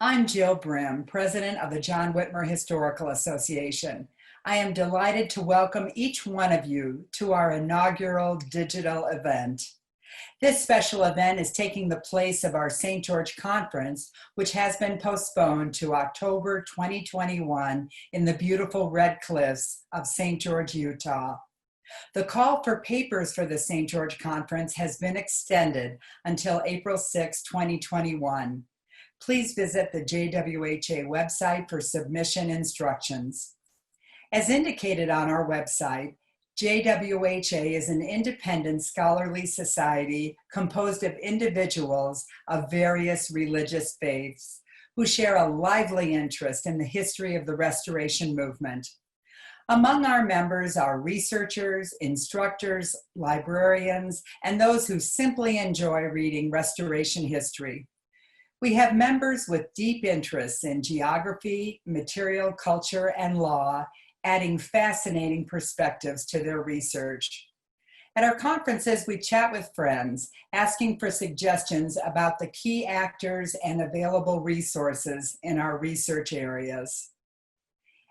I'm Jill Brim, President of the John Whitmer Historical Association. I am delighted to welcome each one of you to our inaugural digital event. This special event is taking the place of our St. George Conference, which has been postponed to October 2021 in the beautiful Red Cliffs of St. George, Utah. The call for papers for the St. George Conference has been extended until April 6, 2021. Please visit the JWHA website for submission instructions. As indicated on our website, JWHA is an independent scholarly society composed of individuals of various religious faiths who share a lively interest in the history of the Restoration movement. Among our members are researchers, instructors, librarians, and those who simply enjoy reading Restoration history. We have members with deep interests in geography, material culture, and law, adding fascinating perspectives to their research. At our conferences, we chat with friends, asking for suggestions about the key actors and available resources in our research areas.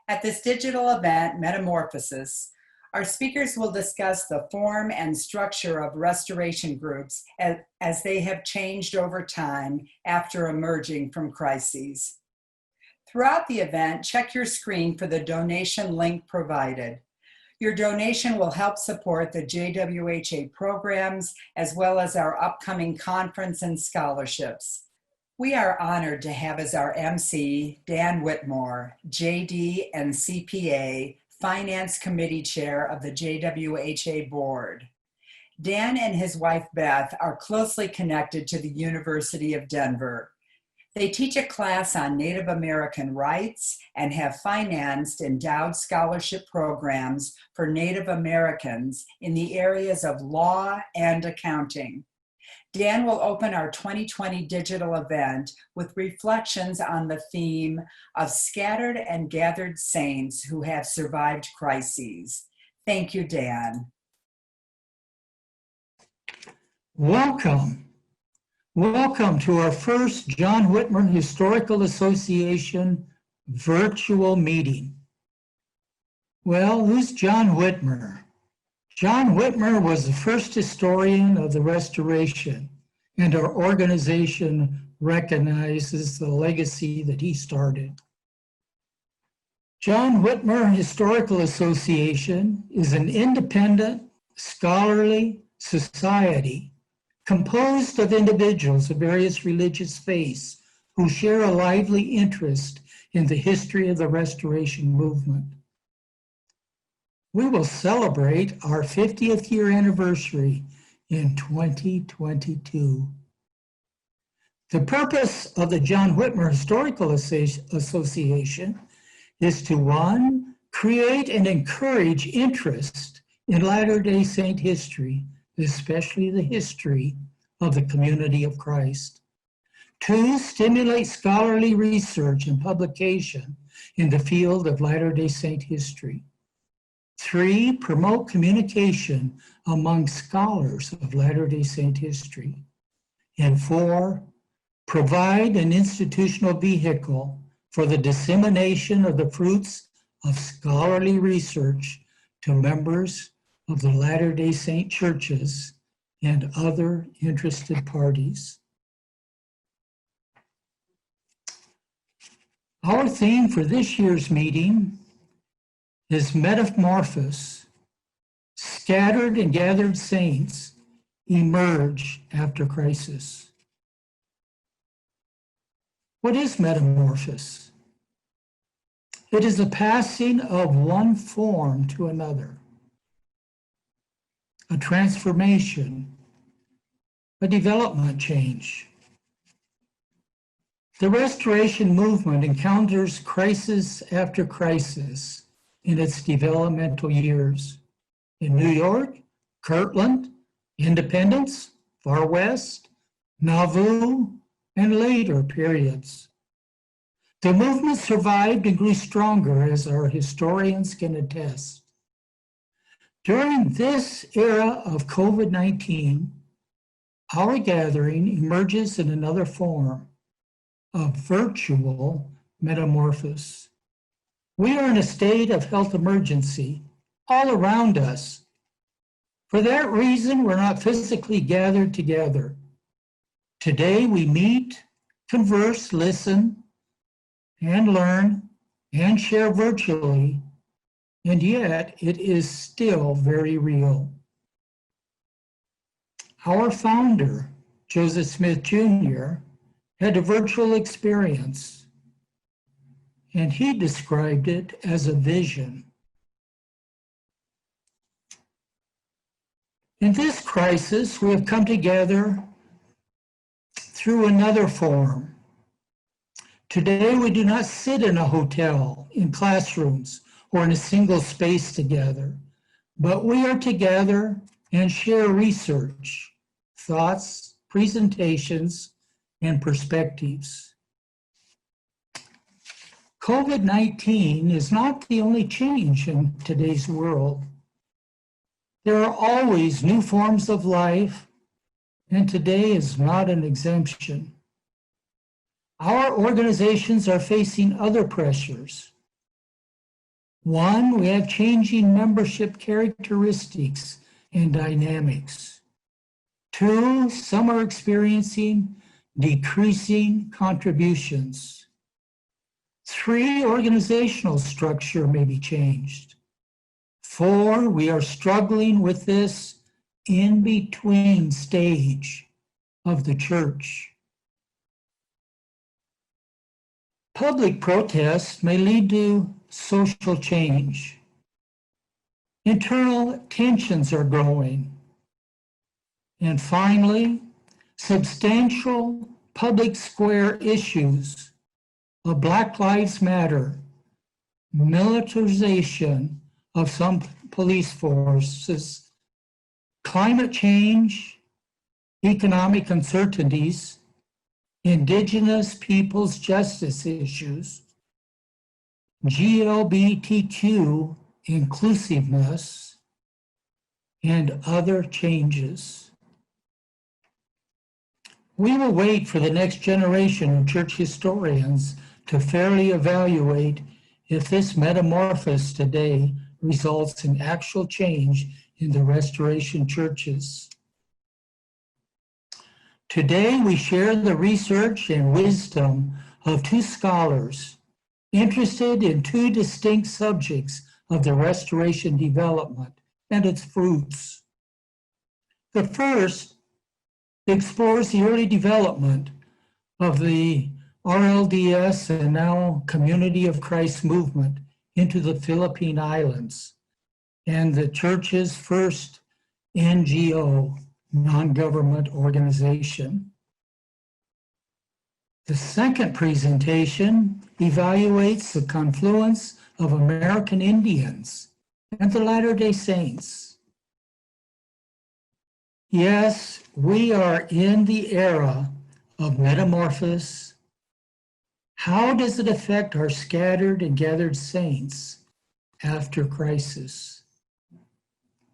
At this digital event, Metamorphosis, our speakers will discuss the form and structure of restoration groups as they have changed over time after emerging from crises. Throughout the event, check your screen for the donation link provided. Your donation will help support the JWHA programs as well as our upcoming conference and scholarships. We are honored to have as our MC, Dan Whitmore, JD and CPA, Finance Committee Chair of the JWHA Board. Dan and his wife Beth are closely connected to the University of Denver. They teach a class on Native American rights and have financed endowed scholarship programs for Native Americans in the areas of law and accounting. Dan will open our 2020 digital event with reflections on the theme of scattered and gathered saints who have survived crises. Thank you, Dan. Welcome. Welcome to our first John Whitmer Historical Association virtual meeting. Well, who's John Whitmer? John Whitmer was the first historian of the Restoration, and our organization recognizes the legacy that he started. John Whitmer Historical Association is an independent, scholarly society composed of individuals of various religious faiths who share a lively interest in the history of the Restoration movement. We will celebrate our 50th year anniversary in 2022. The purpose of the John Whitmer Historical Association is to, one, create and encourage interest in Latter-day Saint history, especially the history of the community of Christ. Two, stimulate scholarly research and publication in the field of Latter-day Saint history. Three, promote communication among scholars of Latter-day Saint history. And four, provide an institutional vehicle for the dissemination of the fruits of scholarly research to members of the Latter-day Saint churches and other interested parties. Our theme for this year's meeting is Metamorphosis, scattered and gathered saints emerge after crisis. What is metamorphosis? It is the passing of one form to another, a transformation, a development change. The Restoration movement encounters crisis after crisis in its developmental years. In New York, Kirtland, Independence, Far West, Nauvoo, and later periods. The movement survived and grew stronger, as our historians can attest. During this era of COVID-19, our gathering emerges in another form, of virtual metamorphosis. We are in a state of health emergency all around us. For that reason, we're not physically gathered together. Today we meet, converse, listen, and learn, and share virtually, and yet it is still very real. Our founder, Joseph Smith Jr., had a virtual experience, and he described it as a vision. In this crisis, we have come together through another form. Today, we do not sit in a hotel, in classrooms, or in a single space together, but we are together and share research, thoughts, presentations, and perspectives. COVID-19 is not the only change in today's world. There are always new forms of life, and today is not an exemption. Our organizations are facing other pressures. One, we have changing membership characteristics and dynamics. Two, some are experiencing decreasing contributions. Three, organizational structure may be changed. Four, we are struggling with this in-between stage of the church. Public protests may lead to social change. Internal tensions are growing. And finally, substantial public square issues of Black Lives Matter, militarization of some police forces, climate change, economic uncertainties, Indigenous peoples' justice issues, LGBTQ inclusiveness, and other changes. We will wait for the next generation of church historians to fairly evaluate if this metamorphosis today results in actual change in the Restoration churches. Today, we share the research and wisdom of two scholars interested in two distinct subjects of the Restoration development and its fruits. The first explores the early development of the RLDS and now Community of Christ movement into the Philippine Islands and the church's first NGO, non-government organization. The second presentation evaluates the confluence of American Indians and the Latter-day Saints. Yes, we are in the era of metamorphosis. How does it affect our scattered and gathered saints after crisis?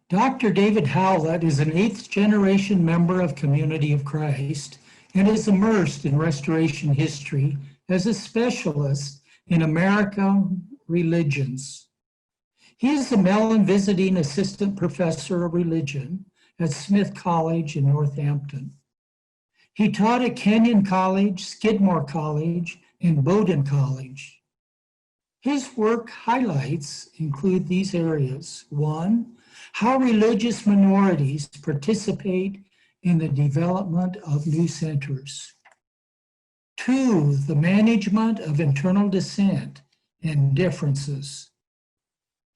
Dr. David Howlett is an 8th generation member of Community of Christ and is immersed in Restoration history as a specialist in American religions. He is the Mellon Visiting Assistant Professor of Religion at Smith College in Northampton. He taught at Kenyon College, Skidmore College, and Bowdoin College. His work highlights include these areas. One, how religious minorities participate in the development of new centers. Two, the management of internal dissent and differences.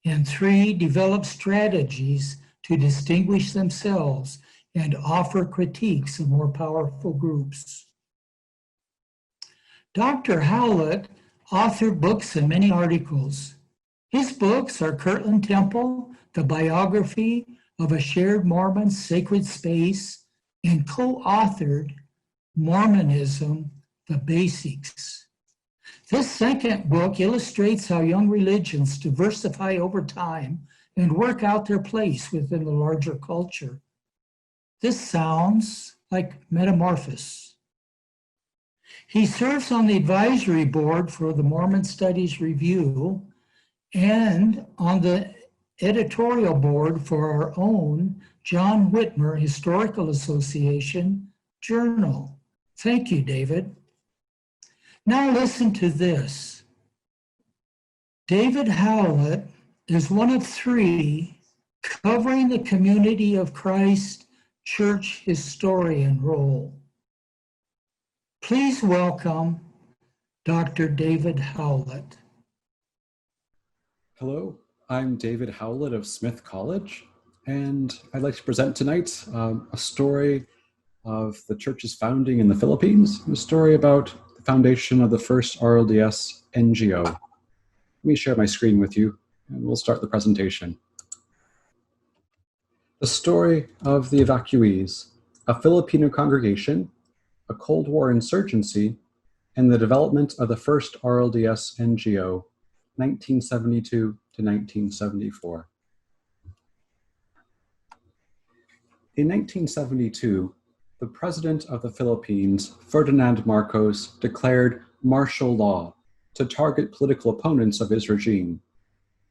And three, develop strategies to distinguish themselves and offer critiques of more powerful groups. Dr. Howlett authored books and many articles. His books are Kirtland Temple, the biography of a shared Mormon sacred space, and co-authored Mormonism, the Basics. This second book illustrates how young religions diversify over time and work out their place within the larger culture. This sounds like metamorphosis. He serves on the advisory board for the Mormon Studies Review and on the editorial board for our own John Whitmer Historical Association journal. Thank you, David. Now listen to this. David Howlett is one of three covering the Community of Christ church historian role. Please welcome Dr. David Howlett. Hello, I'm David Howlett of Smith College, and I'd like to present tonight a story of the church's founding in the Philippines, and a story about the foundation of the first RLDS NGO. Let me share my screen with you, and we'll start the presentation. The story of the evacuees, a Filipino congregation, a Cold War insurgency, and the development of the first RLDS NGO, 1972 to 1974. In 1972, the President of the Philippines, Ferdinand Marcos, declared martial law to target political opponents of his regime.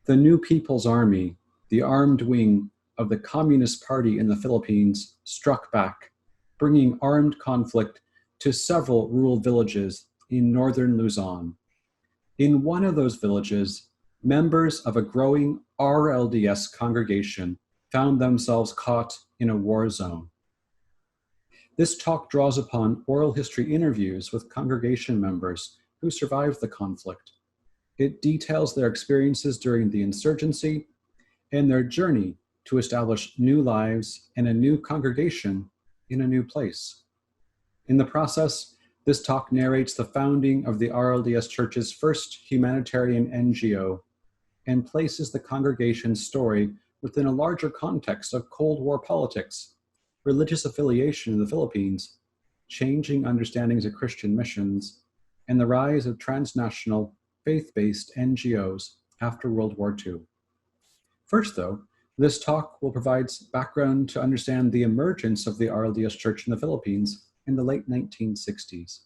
The New People's Army, the armed wing of the Communist Party in the Philippines, struck back, bringing armed conflict to several rural villages in northern Luzon. In one of those villages, members of a growing RLDS congregation found themselves caught in a war zone. This talk draws upon oral history interviews with congregation members who survived the conflict. It details their experiences during the insurgency and their journey to establish new lives and a new congregation in a new place. In the process, this talk narrates the founding of the RLDS Church's first humanitarian NGO and places the congregation's story within a larger context of Cold War politics, religious affiliation in the Philippines, changing understandings of Christian missions, and the rise of transnational faith-based NGOs after World War II. First, though, this talk will provide background to understand the emergence of the RLDS Church in the Philippines in the late 1960s.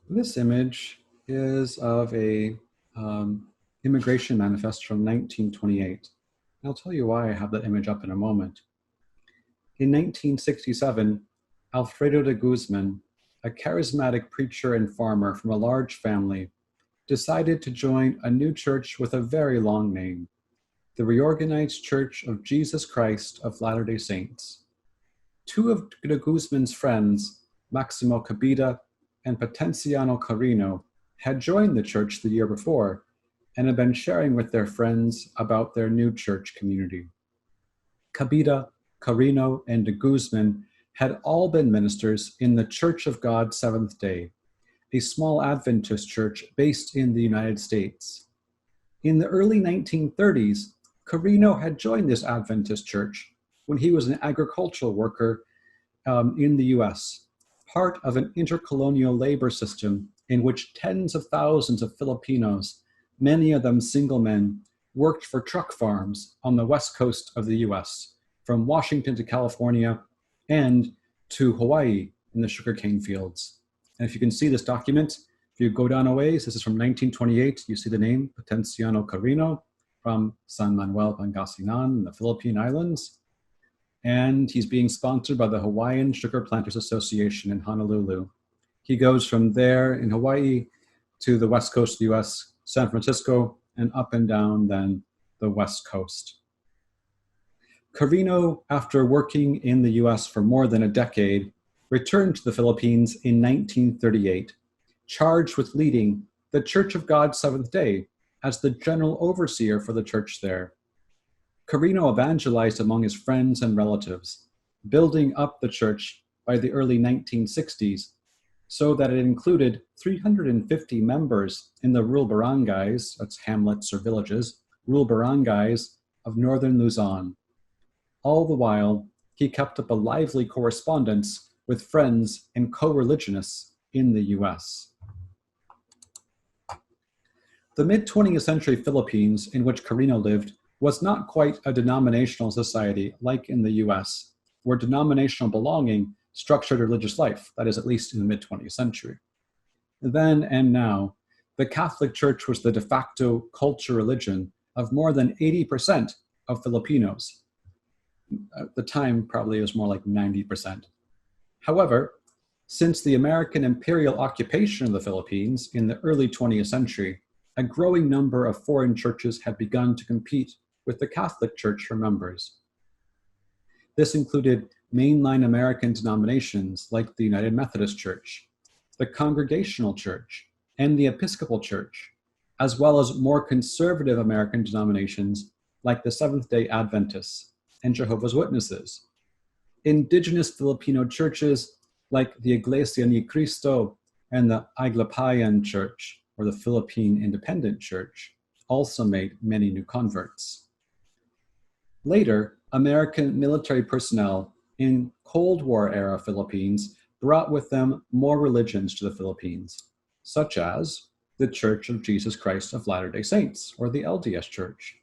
This image is of a immigration manifest from 1928. I'll tell you why I have that image up in a moment. In 1967, Alfredo de Guzman, a charismatic preacher and farmer from a large family, decided to join a new church with a very long name, the Reorganized Church of Jesus Christ of Latter-day Saints. Two of de Guzman's friends, Maximo Cabida and Potenciano Carino, had joined the church the year before and had been sharing with their friends about their new church community. Cabida, Carino, and de Guzman had all been ministers in the Church of God Seventh Day, a small Adventist church based in the United States. In the early 1930s, Carino had joined this Adventist church when he was an agricultural worker in the US, part of an intercolonial labor system in which tens of thousands of Filipinos, many of them single men, worked for truck farms on the west coast of the US, from Washington to California and to Hawaii in the sugarcane fields. And if you can see this document, if you go down a ways, this is from 1928, you see the name Potenciano Carino from San Manuel, Pangasinan, in the Philippine Islands. And he's being sponsored by the Hawaiian Sugar Planters Association in Honolulu. He goes from there in Hawaii to the west coast of the US, San Francisco, and up and down then the west coast. Carino, after working in the US for more than a decade, returned to the Philippines in 1938, charged with leading the Church of God Seventh Day as the general overseer for the church there. Carino evangelized among his friends and relatives, building up the church by the early 1960s so that it included 350 members in the rural barangays, that's hamlets or villages, rural barangays of northern Luzon. All the while, he kept up a lively correspondence with friends and co-religionists in the US. The mid-20th century Philippines, in which Carino lived, was not quite a denominational society like in the US, where denominational belonging structured religious life, that is, at least in the mid-20th century. Then and now, the Catholic Church was the de facto culture religion of more than 80% of Filipinos. At the time, probably it was more like 90%. However, since the American imperial occupation of the Philippines in the early 20th century, a growing number of foreign churches had begun to compete with the Catholic Church for members. This included mainline American denominations like the United Methodist Church, the Congregational Church, and the Episcopal Church, as well as more conservative American denominations like the Seventh-day Adventists and Jehovah's Witnesses. Indigenous Filipino churches like the Iglesia Ni Cristo and the Iglapayan Church, or the Philippine Independent Church, also made many new converts. Later, American military personnel in Cold War-era Philippines brought with them more religions to the Philippines, such as the Church of Jesus Christ of Latter-day Saints, or the LDS Church.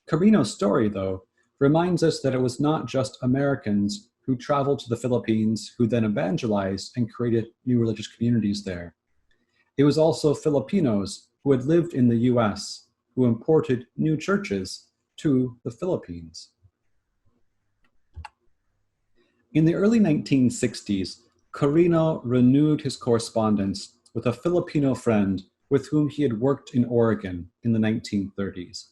Carino's story, though, reminds us that it was not just Americans who traveled to the Philippines who then evangelized and created new religious communities there. It was also Filipinos who had lived in the US who imported new churches to the Philippines. In the early 1960s, Carino renewed his correspondence with a Filipino friend with whom he had worked in Oregon in the 1930s.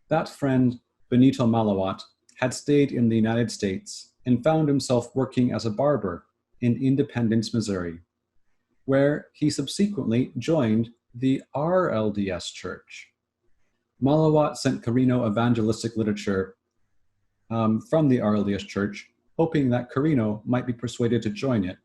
That friend, Benito Malawat, had stayed in the United States and found himself working as a barber in Independence, Missouri, where he subsequently joined the RLDS Church. Malawat sent Carino evangelistic literature from the RLDS Church, hoping that Carino might be persuaded to join it.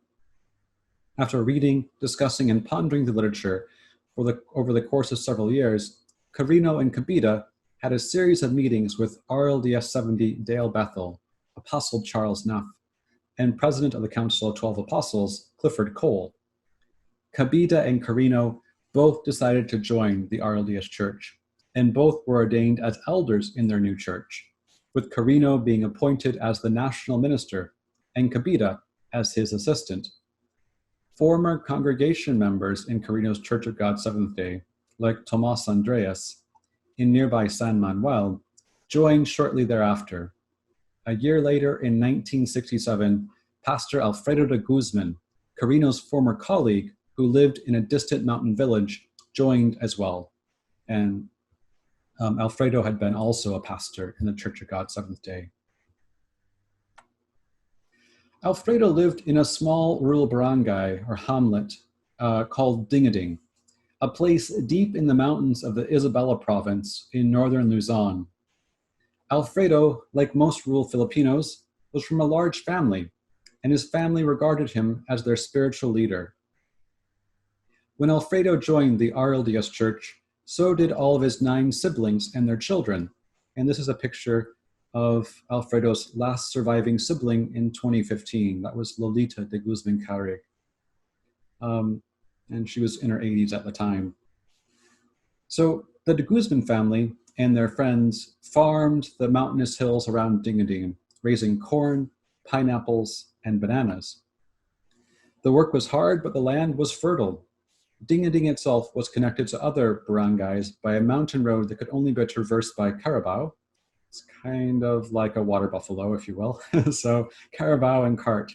After reading, discussing, and pondering the literature over the course of several years, Carino and Kabita had a series of meetings with RLDS 70 Dale Bethel, Apostle Charles Nuff, and President of the Council of 12 Apostles, Clifford Cole. Kabita and Carino both decided to join the RLDS Church, and both were ordained as elders in their new church, with Carino being appointed as the national minister and Kabita as his assistant. Former congregation members in Carino's Church of God Seventh-day, like Tomas Andreas, in nearby San Manuel, joined shortly thereafter. A year later, in 1967, Pastor Alfredo de Guzman, Carino's former colleague who lived in a distant mountain village, joined as well. And Alfredo had been also a pastor in the Church of God Seventh-day. Alfredo lived in a small rural barangay or hamlet called Dingading, a place deep in the mountains of the Isabela province in northern Luzon. Alfredo, like most rural Filipinos, was from a large family, and his family regarded him as their spiritual leader. When Alfredo joined the RLDS Church, so did all of his 9 siblings and their children, and this is a picture of Alfredo's last surviving sibling in 2015. That was Lolita de Guzman Carrig. And she was in her 80s at the time. So the de Guzman family and their friends farmed the mountainous hills around Dingading, raising corn, pineapples, and bananas. The work was hard, but the land was fertile. Dingading itself was connected to other barangays by a mountain road that could only be traversed by carabao. It's kind of like a water buffalo, if you will. So carabao and cart.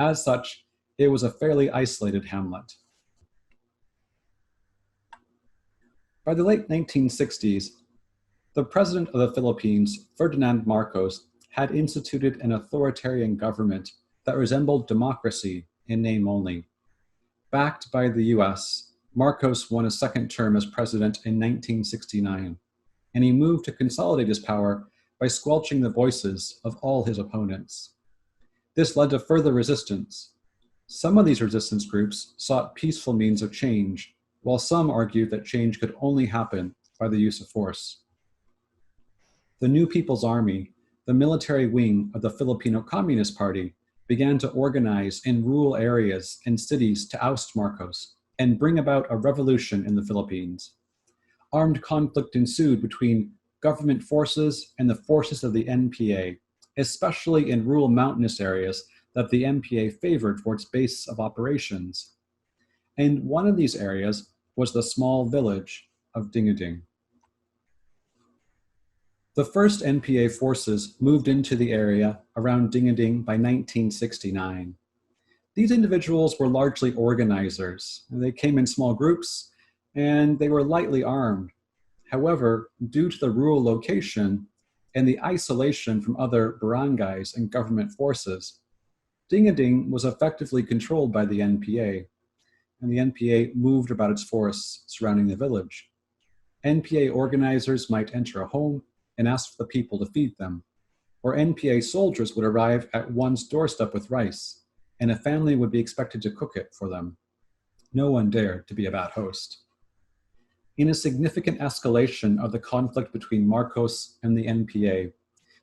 As such, it was a fairly isolated hamlet. By the late 1960s, the president of the Philippines, Ferdinand Marcos, had instituted an authoritarian government that resembled democracy in name only. Backed by the US, Marcos won a second term as president in 1969, and he moved to consolidate his power by squelching the voices of all his opponents. This led to further resistance. Some of these resistance groups sought peaceful means of change, while some argued that change could only happen by the use of force. The New People's Army, the military wing of the Filipino Communist Party, began to organize in rural areas and cities to oust Marcos and bring about a revolution in the Philippines. Armed conflict ensued between government forces and the forces of the NPA, especially in rural mountainous areas that the NPA favored for its base of operations. And one of these areas was the small village of Dingading. The first NPA forces moved into the area around Dingading by 1969. These individuals were largely organizers. They came in small groups and they were lightly armed. However, due to the rural location and the isolation from other barangays and government forces, Dingading was effectively controlled by the NPA, and the NPA moved about its forests surrounding the village. NPA organizers might enter a home and ask for the people to feed them, or NPA soldiers would arrive at one's doorstep with rice, and a family would be expected to cook it for them. No one dared to be a bad host. In a significant escalation of the conflict between Marcos and the NPA,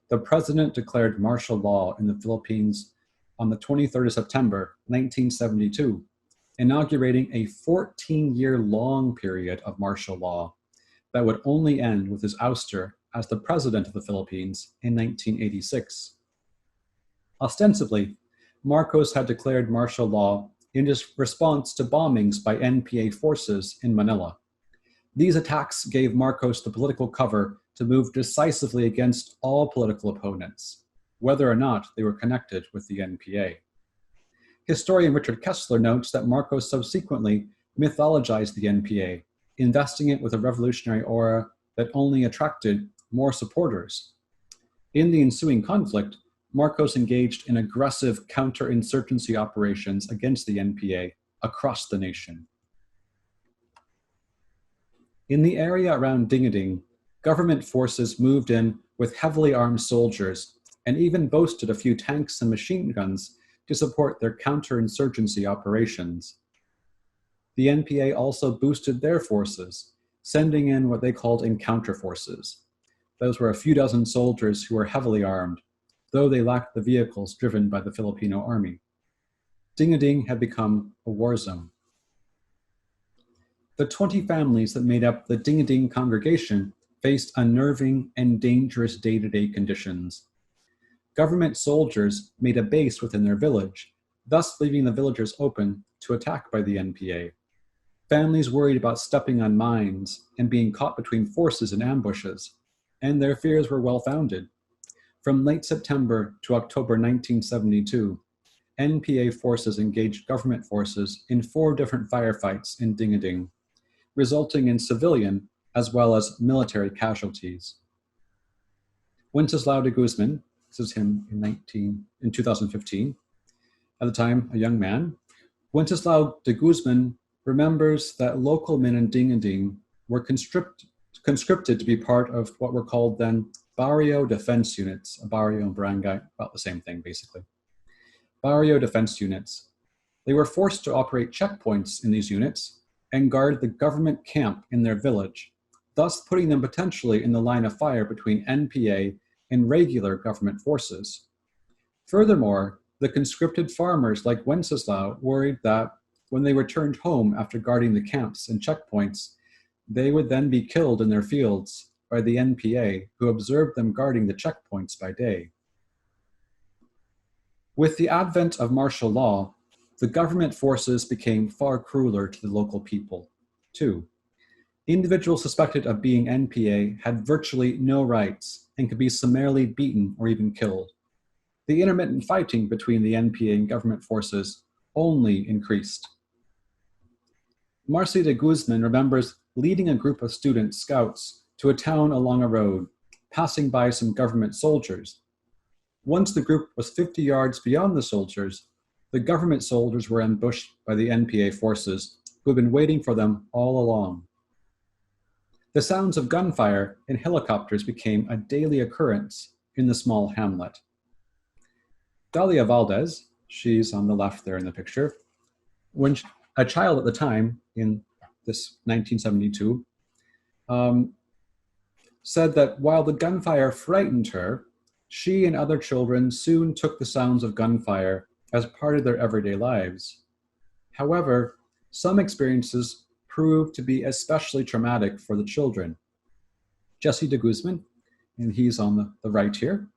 the president declared martial law in the Philippines on the 23rd of September, 1972, inaugurating a 14-year-long period of martial law that would only end with his ouster as the president of the Philippines in 1986. Ostensibly, Marcos had declared martial law in response to bombings by NPA forces in Manila. These attacks gave Marcos the political cover to move decisively against all political opponents, whether or not they were connected with the NPA. Historian Richard Kessler notes that Marcos subsequently mythologized the NPA, investing it with a revolutionary aura that only attracted more supporters. In the ensuing conflict, Marcos engaged in aggressive counterinsurgency operations against the NPA across the nation. In the area around Dingading, government forces moved in with heavily armed soldiers and even boasted a few tanks and machine guns to support their counterinsurgency operations. The NPA also boosted their forces, sending in what they called encounter forces. Those were a few dozen soldiers who were heavily armed, though they lacked the vehicles driven by the Filipino army. Dingading had become a war zone. The 20 families that made up the Dingading congregation faced unnerving and dangerous day-to-day conditions. Government soldiers made a base within their village, thus leaving the villagers open to attack by the NPA. Families worried about stepping on mines and being caught between forces and ambushes, and their fears were well-founded. From late September to October 1972, NPA forces engaged government forces in 4 different firefights in Dingading, resulting in civilian as well as military casualties. Wenceslao de Guzman, this is him in 2015, at the time a young man, Wenceslao de Guzman remembers that local men in Dingading were conscripted to be part of what were called then Barrio Defense Units, a barrio and barangay, about the same thing basically. Barrio Defense Units. They were forced to operate checkpoints in these units and guard the government camp in their village, thus putting them potentially in the line of fire between NPA and regular government forces. Furthermore, the conscripted farmers like Wenceslao worried that when they returned home after guarding the camps and checkpoints, they would then be killed in their fields by the NPA, who observed them guarding the checkpoints by day. With the advent of martial law, the government forces became far crueler to the local people, too. Individuals suspected of being NPA had virtually no rights and could be summarily beaten or even killed. The intermittent fighting between the NPA and government forces only increased. Marcy de Guzman remembers leading a group of student scouts to a town along a road, passing by some government soldiers. Once the group was 50 yards beyond the soldiers, the government soldiers were ambushed by the NPA forces, who had been waiting for them all along. The sounds of gunfire and helicopters became a daily occurrence in the small hamlet. Dalia Valdez, she's on the left there in the picture, when a child at the time, in this 1972, said that while the gunfire frightened her, she and other children soon took the sounds of gunfire as part of their everyday lives. However, some experiences proved to be especially traumatic for the children. Jesse de Guzman, and he's on the right here,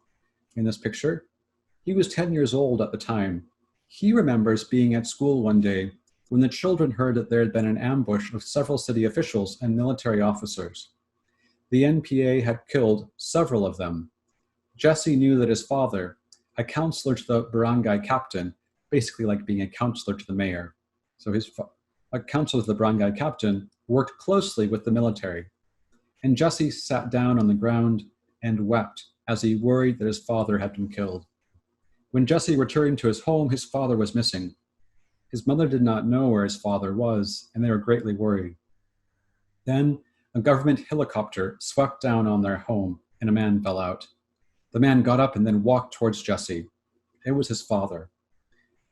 in this picture. He was 10 years old at the time. He remembers being at school one day when the children heard that there had been an ambush of several city officials and military officers. The NPA had killed several of them. Jesse knew that his father, a counselor to the barangay captain, basically like being a counselor to the mayor. So a counselor to the barangay captain worked closely with the military. And Jesse sat down on the ground and wept as he worried that his father had been killed. When Jesse returned to his home, his father was missing. His mother did not know where his father was, and they were greatly worried. Then a government helicopter swept down on their home, and a man fell out. The man got up and then walked towards Jesse. It was his father.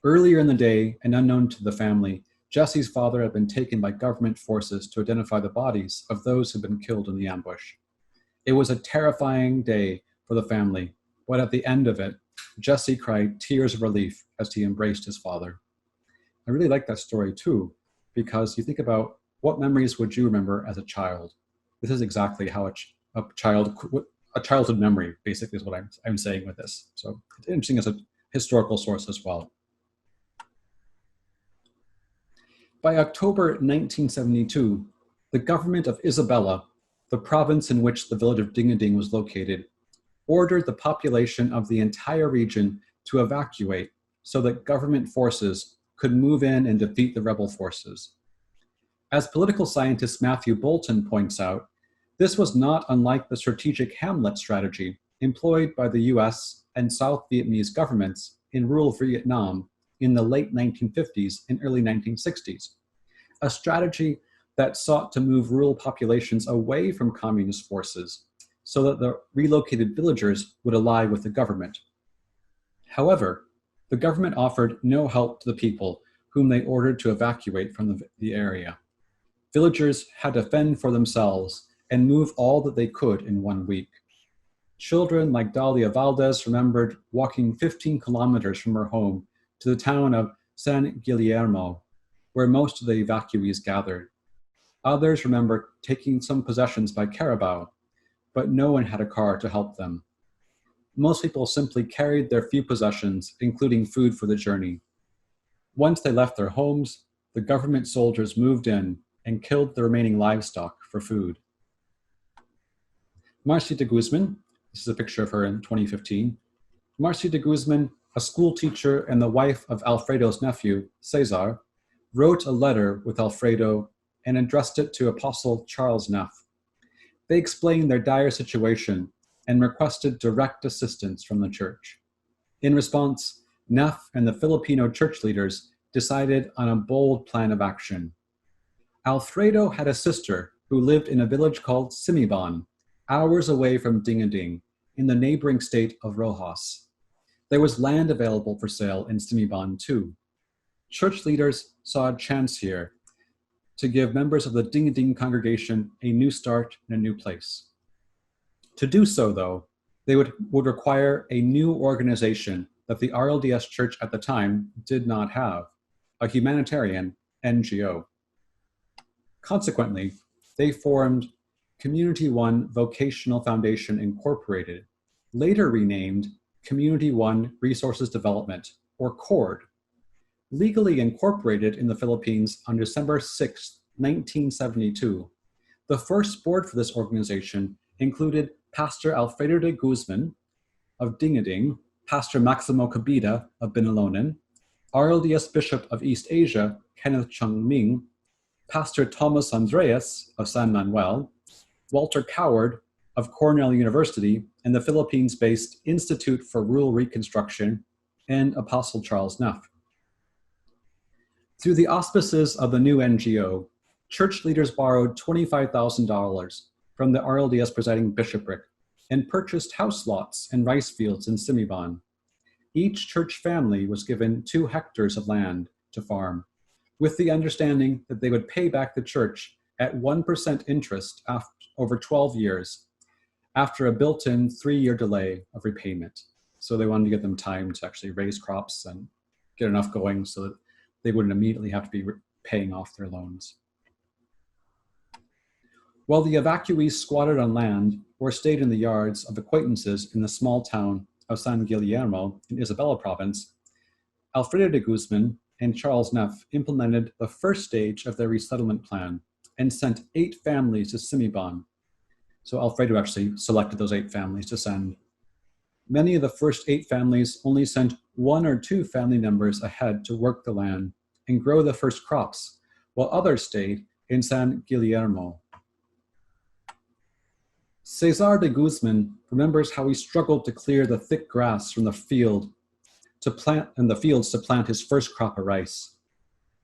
Earlier in the day, and unknown to the family, Jesse's father had been taken by government forces to identify the bodies of those who had been killed in the ambush. It was a terrifying day for the family, but at the end of it, Jesse cried tears of relief as he embraced his father. I really like that story too, because you think about what memories would you remember as a child? This is exactly how a childhood memory basically is what I'm saying with this. So it's interesting as a historical source as well. By October 1972, the government of Isabela, the province in which the village of Dingading was located, ordered the population of the entire region to evacuate so that government forces could move in and defeat the rebel forces. As political scientist Matthew Bolton points out, this was not unlike the strategic Hamlet strategy employed by the US and South Vietnamese governments in rural Vietnam in the late 1950s and early 1960s, a strategy that sought to move rural populations away from communist forces so that the relocated villagers would ally with the government. However, the government offered no help to the people whom they ordered to evacuate from the area. Villagers had to fend for themselves and move all that they could in 1 week. Children like Dalia Valdez remembered walking 15 kilometers from her home to the town of San Guillermo, where most of the evacuees gathered. Others remember taking some possessions by carabao, but no one had a car to help them. Most people simply carried their few possessions, including food for the journey. Once they left their homes, the government soldiers moved in and killed the remaining livestock for food. Marcia de Guzman, this is a picture of her in 2015. Marcia de Guzman, a school teacher and the wife of Alfredo's nephew, Cesar, wrote a letter with Alfredo and addressed it to Apostle Charles Neff. They explained their dire situation and requested direct assistance from the church. In response, Neff and the Filipino church leaders decided on a bold plan of action. Alfredo had a sister who lived in a village called Simiban, hours away from Dingading, in the neighboring state of Rojas. There was land available for sale in Simiban too. Church leaders saw a chance here to give members of the Dingading congregation a new start in a new place. To do so, though, they would require a new organization that the RLDS Church at the time did not have, a humanitarian NGO. Consequently, they formed Community One Vocational Foundation Incorporated, later renamed Community One Resources Development, or CORD. Legally incorporated in the Philippines on December 6, 1972, the first board for this organization included Pastor Alfredo de Guzman of Dingading, Pastor Maximo Cabida of Binalonan, RLDS Bishop of East Asia, Kenneth Chung Ming, Pastor Thomas Andreas of San Manuel, Walter Coward of Cornell University and the Philippines-based Institute for Rural Reconstruction, and Apostle Charles Neff. Through the auspices of the new NGO, church leaders borrowed $25,000 from the RLDS presiding bishopric and purchased house lots and rice fields in Simiban. Each church family was given 2 hectares of land to farm, with the understanding that they would pay back the church at 1% interest over 12 years after a built-in 3-year delay of repayment. So they wanted to give them time to actually raise crops and get enough going so that they wouldn't immediately have to be paying off their loans. While the evacuees squatted on land or stayed in the yards of acquaintances in the small town of San Guillermo in Isabela province, Alfredo de Guzman and Charles Neff implemented the first stage of their resettlement plan and sent 8 families to Simibon. So Alfredo actually selected those 8 families to send. Many of the first 8 families only sent 1 or 2 family members ahead to work the land and grow the first crops, while others stayed in San Guillermo. Cesar de Guzman remembers how he struggled to clear the thick grass from the fields to plant his first crop of rice.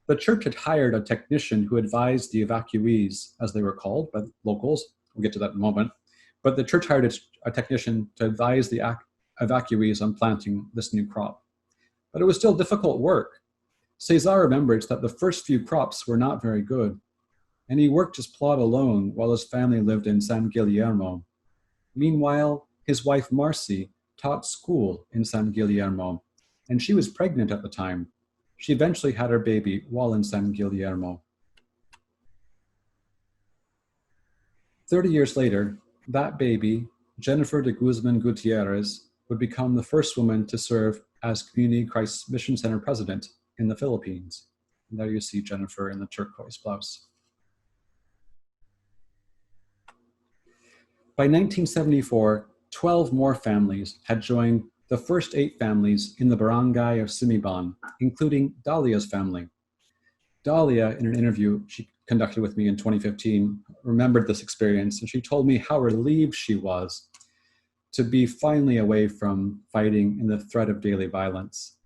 The church had hired a technician who advised the evacuees, as they were called by locals. We'll get to that in a moment. But the church hired a technician to advise the evacuees on planting this new crop. But it was still difficult work. Cesar remembers that the first few crops were not very good, and he worked his plot alone while his family lived in San Guillermo. Meanwhile, his wife Marcy taught school in San Guillermo, and she was pregnant at the time. She eventually had her baby while in San Guillermo. 30 years later, that baby, Jennifer de Guzman Gutierrez, would become the first woman to serve as Community Christ Mission Center president in the Philippines. And there you see Jennifer in the turquoise blouse. By 1974, 12 more families had joined the first 8 families in the barangay of Simibon, including Dalia's family. Dalia, in an interview she conducted with me in 2015, remembered this experience, and she told me how relieved she was to be finally away from fighting and the threat of daily violence.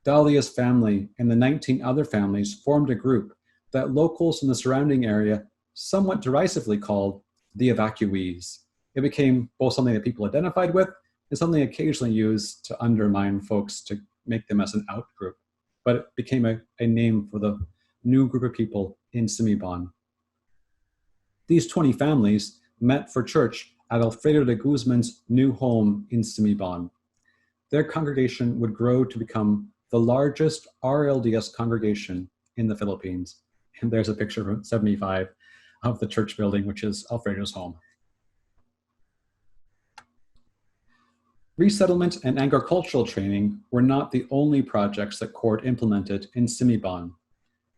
Dalia's family and the 19 other families formed a group that locals in the surrounding area somewhat derisively called the evacuees. It became both something that people identified with and something occasionally used to undermine folks to make them as an out group. But it became a name for the new group of people in Simibon. These 20 families met for church at Alfredo de Guzman's new home in Simibon. Their congregation would grow to become the largest RLDS congregation in the Philippines. And there's a picture from 75 of the church building, which is Alfredo's home. Resettlement and agricultural training were not the only projects that CORD implemented in Simibon.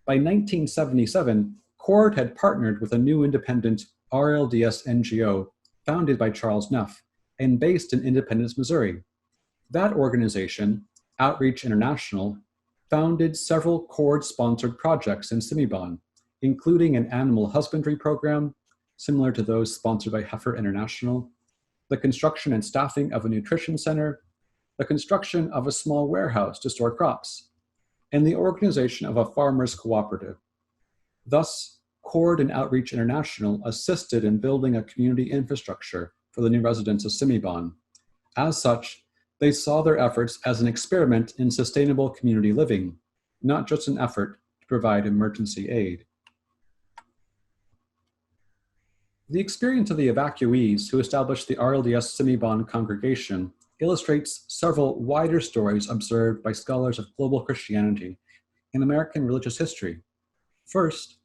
By 1977, CORD had partnered with a new independent RLDS NGO founded by Charles Neff and based in Independence, Missouri. That organization, Outreach International, founded several CORD-sponsored projects in Simibon, including an animal husbandry program, similar to those sponsored by Heifer International, the construction and staffing of a nutrition center, the construction of a small warehouse to store crops, and the organization of a farmers cooperative. Thus, CORD and Outreach International assisted in building a community infrastructure for the new residents of Simibon. As such, they saw their efforts as an experiment in sustainable community living, not just an effort to provide emergency aid. The experience of the evacuees who established the RLDS Simibon congregation illustrates several wider stories observed by scholars of global Christianity and American religious history. First,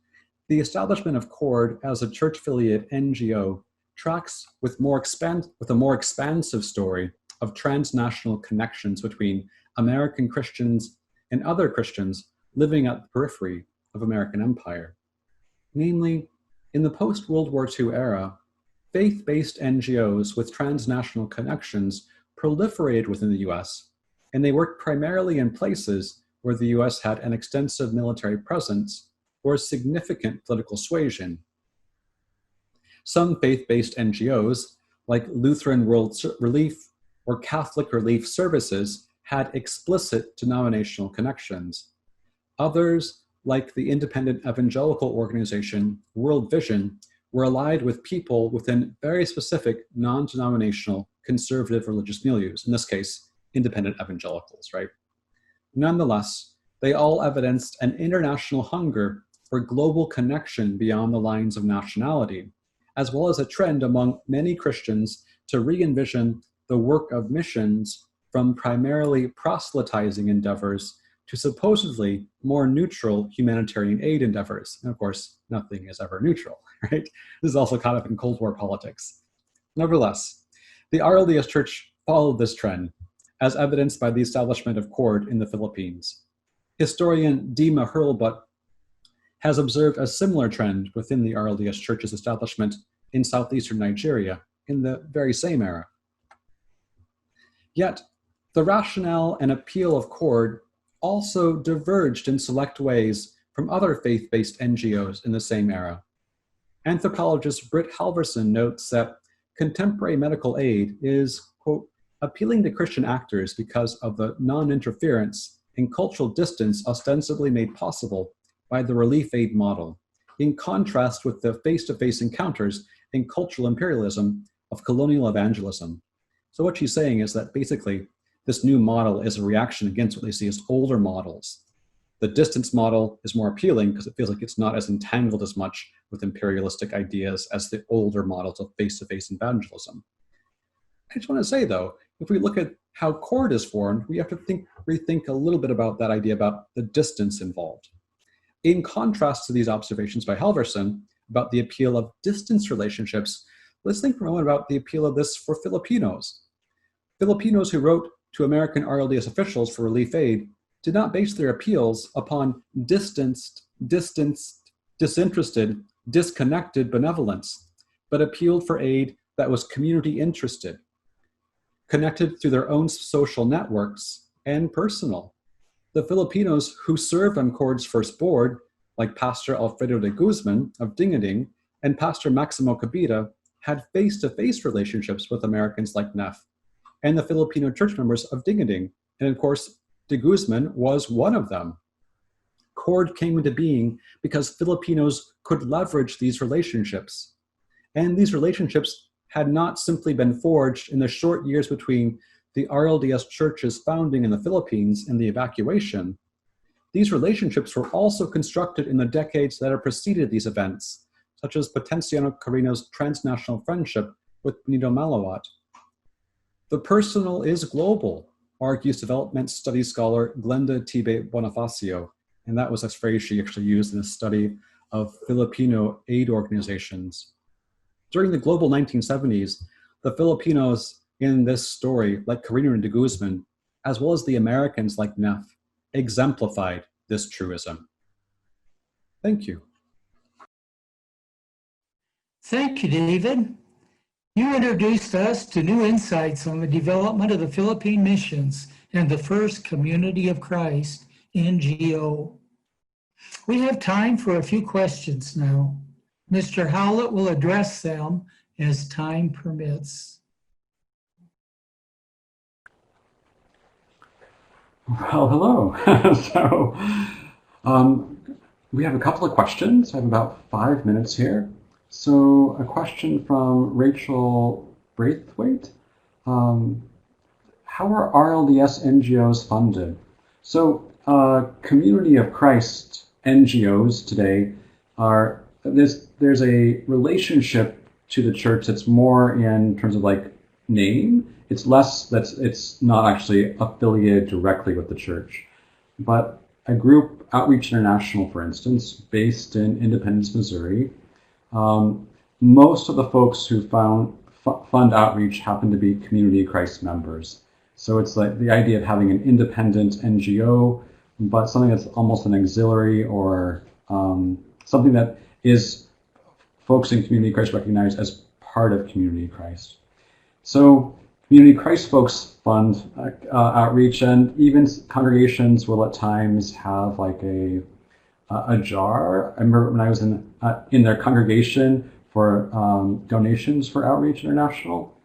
the establishment of CORD as a church-affiliated NGO tracks with a more expansive story of transnational connections between American Christians and other Christians living at the periphery of American empire. Namely, in the post-World War II era, faith-based NGOs with transnational connections proliferated within the US, and they worked primarily in places where the US had an extensive military presence or significant political suasion. Some faith-based NGOs, like Lutheran World Relief or Catholic Relief Services, had explicit denominational connections. Others, like the independent evangelical organization World Vision, were allied with people within very specific non-denominational conservative religious milieus, in this case, independent evangelicals, right? Nonetheless, they all evidenced an international hunger for global connection beyond the lines of nationality, as well as a trend among many Christians to re-envision the work of missions from primarily proselytizing endeavors to supposedly more neutral humanitarian aid endeavors. And of course, nothing is ever neutral, right? This is also caught up in Cold War politics. Nevertheless, the RLDS Church followed this trend as evidenced by the establishment of CORD in the Philippines. Historian Dima Hurlbut has observed a similar trend within the RLDS Church's establishment in southeastern Nigeria in the very same era. Yet, the rationale and appeal of CORD also diverged in select ways from other faith-based NGOs in the same era. Anthropologist Britt Halverson notes that contemporary medical aid is, quote, appealing to Christian actors because of the non-interference and cultural distance ostensibly made possible by the relief aid model, in contrast with the face-to-face encounters and cultural imperialism of colonial evangelism. So what she's saying is that basically this new model is a reaction against what they see as older models. The distance model is more appealing because it feels like it's not as entangled as much with imperialistic ideas as the older models of face-to-face evangelism. I just want to say, though, if we look at how CORD is formed, we have to rethink a little bit about that idea about the distance involved. In contrast to these observations by Halverson about the appeal of distance relationships, let's think for a moment about the appeal of this for Filipinos. Filipinos who wrote to American RLDS officials for relief aid did not base their appeals upon distanced, disinterested, disconnected benevolence, but appealed for aid that was community interested, connected through their own social networks, and personal. The Filipinos who served on CORD's first board, like Pastor Alfredo de Guzman of Dingading and Pastor Maximo Cabita, had face-to-face relationships with Americans like Neff and the Filipino church members of Dingading, and of course, de Guzman was one of them. CORD came into being because Filipinos could leverage these relationships. And these relationships had not simply been forged in the short years between the RLDS Church's founding in the Philippines and the evacuation. These relationships were also constructed in the decades that have preceded these events, such as Potenciano Carino's transnational friendship with Benito Malawat. The personal is global, argues development studies scholar Glenda Tibe Bonifacio, and that was a phrase she actually used in a study of Filipino aid organizations. During the global 1970s, the Filipinos in this story, like Carino and de Guzman, as well as the Americans like Neff, exemplified this truism. Thank you. Thank you, David. You introduced us to new insights on the development of the Philippine missions and the first Community of Christ, NGO. We have time for a few questions now. Mr. Howlett will address them as time permits. Well, hello. We have a couple of questions. I have about 5 minutes here. So a question from Rachel Braithwaite. How are RLDS NGOs funded? So Community of Christ NGOs today are, there's a relationship to the church that's more in terms of like name. It's less, it's not actually affiliated directly with the church. But a group, Outreach International, for instance, based in Independence, Missouri, most of the folks who fund outreach happen to be Community of Christ members. So it's like the idea of having an independent NGO, but something that's almost an auxiliary or something that is folks in Community of Christ recognize as part of Community of Christ. So Community of Christ folks fund outreach, and even congregations will at times have like a jar. I remember when I was in their congregation for donations for Outreach International.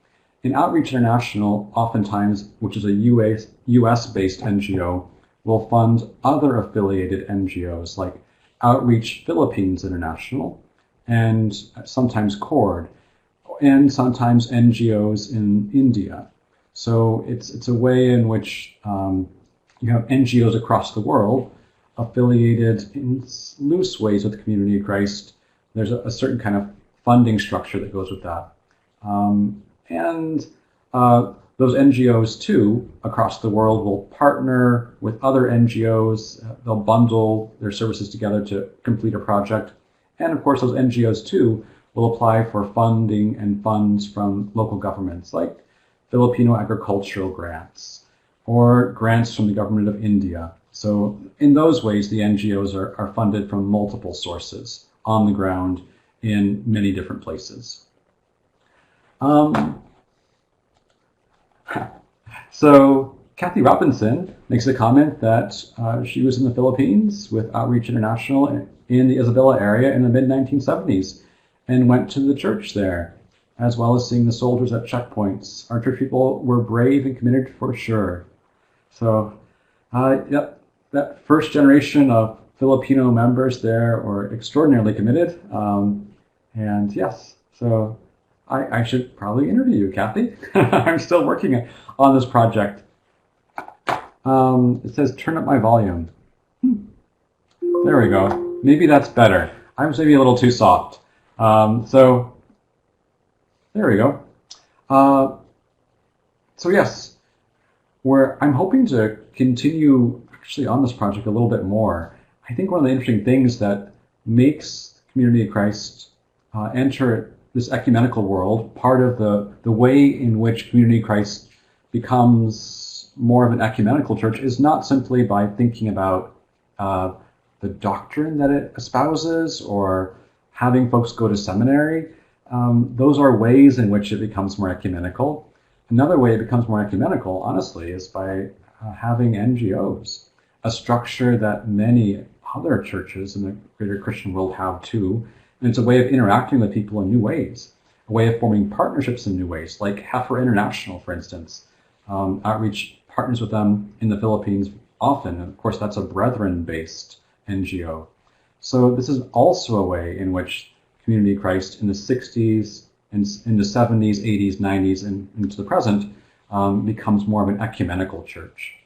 In Outreach International, oftentimes, which is a US-based NGO, will fund other affiliated NGOs like Outreach Philippines International, and sometimes CORD, and sometimes NGOs in India. So it's a way in which you have NGOs across the world affiliated in loose ways with the Community of Christ. There's a certain kind of funding structure that goes with that. And those NGOs, too, across the world will partner with other NGOs. They'll bundle their services together to complete a project. And, of course, those NGOs, too, will apply for funding and funds from local governments, like Filipino agricultural grants, or grants from the government of India. So in those ways, the NGOs are funded from multiple sources on the ground in many different places. So Kathy Robinson makes a comment that she was in the Philippines with Outreach International in the Isabela area in the mid-1970s and went to the church there, as well as seeing the soldiers at checkpoints. Our church people were brave and committed for sure. So, yep, that first generation of Filipino members there were extraordinarily committed. And yes, so I should probably interview you, Kathy. I'm still working on this project. It says turn up my volume. There we go. Maybe that's better. I was maybe a little too soft. So there we go. So yes, I'm hoping to continue actually on this project a little bit more. I think one of the interesting things that makes Community of Christ enter this ecumenical world, part of the way in which Community of Christ becomes more of an ecumenical church is not simply by thinking about the doctrine that it espouses or having folks go to seminary. Those are ways in which it becomes more ecumenical. Another way it becomes more ecumenical, honestly, is by having NGOs, a structure that many other churches in the greater Christian world have too. And it's a way of interacting with people in new ways, a way of forming partnerships in new ways, like Heifer International, for instance. Outreach partners with them in the Philippines often. And of course, that's a brethren-based NGO. So this is also a way in which Community of Christ in the 60s, in the 70s, 80s, 90s, and into the present becomes more of an ecumenical church.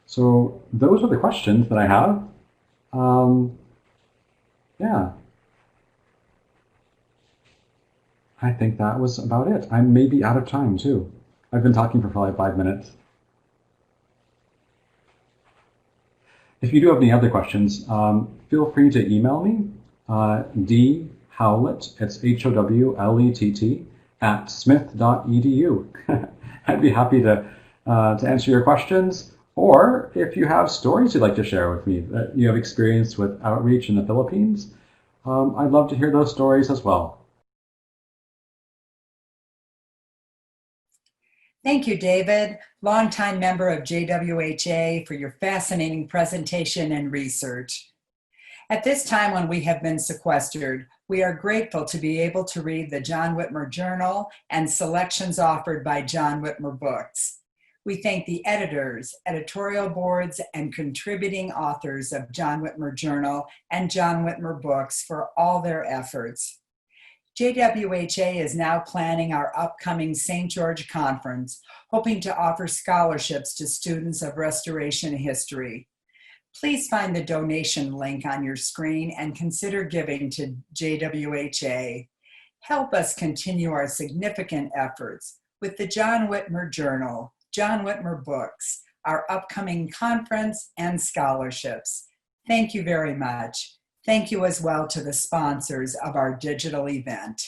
So those are the questions that I have. Yeah. I think that was about it. I may be out of time too. I've been talking for probably 5 minutes. If you do have any other questions, feel free to email me, dhowlett, it's HOWLETT, at smith.edu. I'd be happy to answer your questions. Or if you have stories you'd like to share with me that you have experience with outreach in the Philippines, I'd love to hear those stories as well. Thank you, David, longtime member of JWHA, for your fascinating presentation and research. At this time when we have been sequestered, we are grateful to be able to read the John Whitmer Journal and selections offered by John Whitmer Books. We thank the editors, editorial boards, and contributing authors of John Whitmer Journal and John Whitmer Books for all their efforts. JWHA is now planning our upcoming St. George Conference, hoping to offer scholarships to students of Restoration history. Please find the donation link on your screen and consider giving to JWHA. Help us continue our significant efforts with the John Whitmer Journal, John Whitmer Books, our upcoming conference, and scholarships. Thank you very much. Thank you as well to the sponsors of our digital event.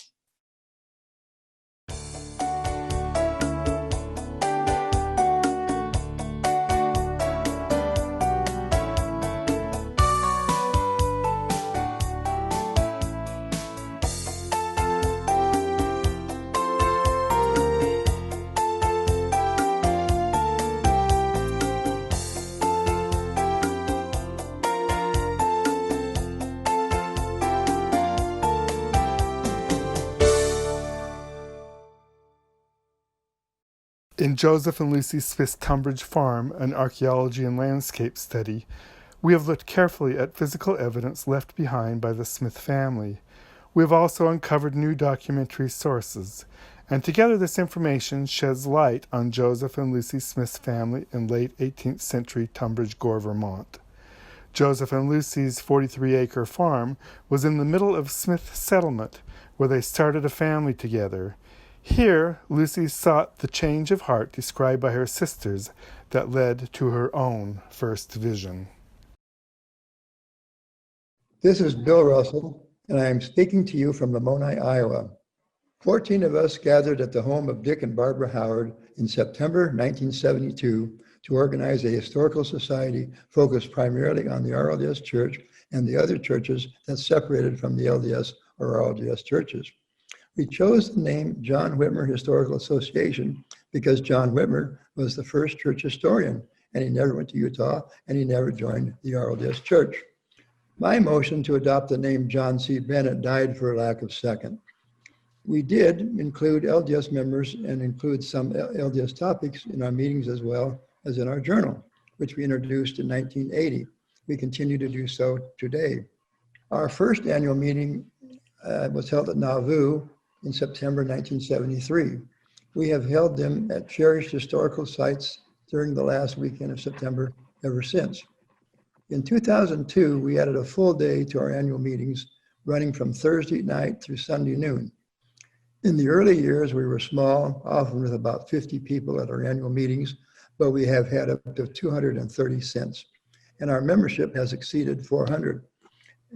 In Joseph and Lucy Smith's Tunbridge Farm, an archaeology and landscape study, we have looked carefully at physical evidence left behind by the Smith family. We have also uncovered new documentary sources, and together this information sheds light on Joseph and Lucy Smith's family in late 18th century Tunbridge Gore, Vermont. Joseph and Lucy's 43-acre farm was in the middle of Smith settlement, where they started a family together. Here, Lucy sought the change of heart described by her sisters that led to her own first vision. This is Bill Russell, and I am speaking to you from Lamoni, Iowa. 14 of us gathered at the home of Dick and Barbara Howard in September 1972 to organize a historical society focused primarily on the RLDS Church and the other churches that separated from the LDS or RLDS churches. We chose the name John Whitmer Historical Association because John Whitmer was the first church historian, and he never went to Utah, and he never joined the RLDS Church. My motion to adopt the name John C. Bennett died for lack of second. We did include LDS members and include some LDS topics in our meetings as well as in our journal, which we introduced in 1980. We continue to do so today. Our first annual meeting was held at Nauvoo in September 1973. We have held them at cherished historical sites during the last weekend of September ever since. In 2002, we added a full day to our annual meetings, running from Thursday night through Sunday noon. In the early years, we were small, often with about 50 people at our annual meetings, but we have had up to 230 since, and our membership has exceeded 400.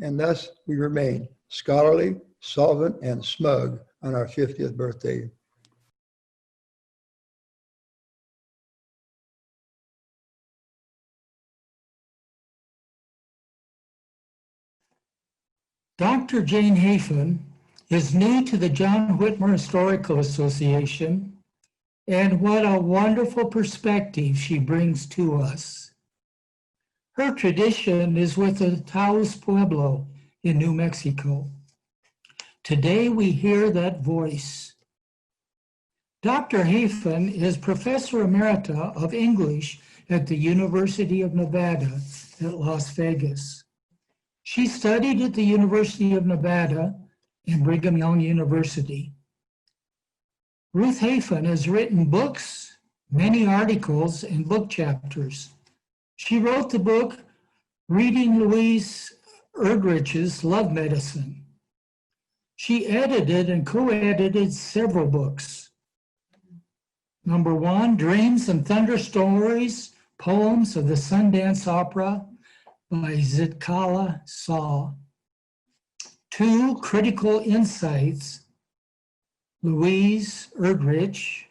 And thus, we remain scholarly, solvent, and smug on our 50th birthday. Dr. Jane Hafen is new to the John Whitmer Historical Association, and what a wonderful perspective she brings to us. Her tradition is with the Taos Pueblo in New Mexico. Today we hear that voice. Dr. Hafen is Professor Emerita of English at the University of Nevada at Las Vegas. She studied at the University of Nevada and Brigham Young University. Ruth Hafen has written books, many articles, and book chapters. She wrote the book, Reading Louise Erdrich's Love Medicine. She edited and co-edited several books. Number 1, Dreams and Thunder Stories, Poems of the Sundance Opera by Zitkala Saw. 2, Critical Insights, Louise Erdrich.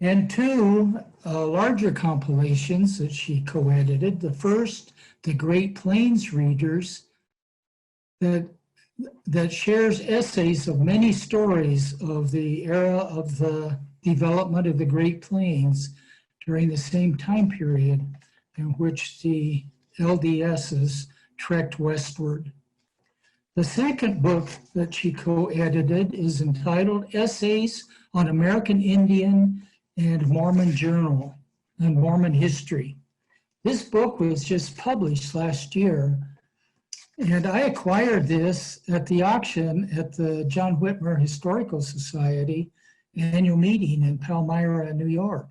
And 2 larger compilations that she co-edited. The first, The Great Plains Readers, that shares essays of many stories of the era of the development of the Great Plains during the same time period in which the LDSs trekked westward. The second book that she co-edited is entitled Essays on American Indian and Mormon Journal and Mormon History. This book was just published last year, and I acquired this at the auction at the John Whitmer Historical Society annual meeting in Palmyra, New York.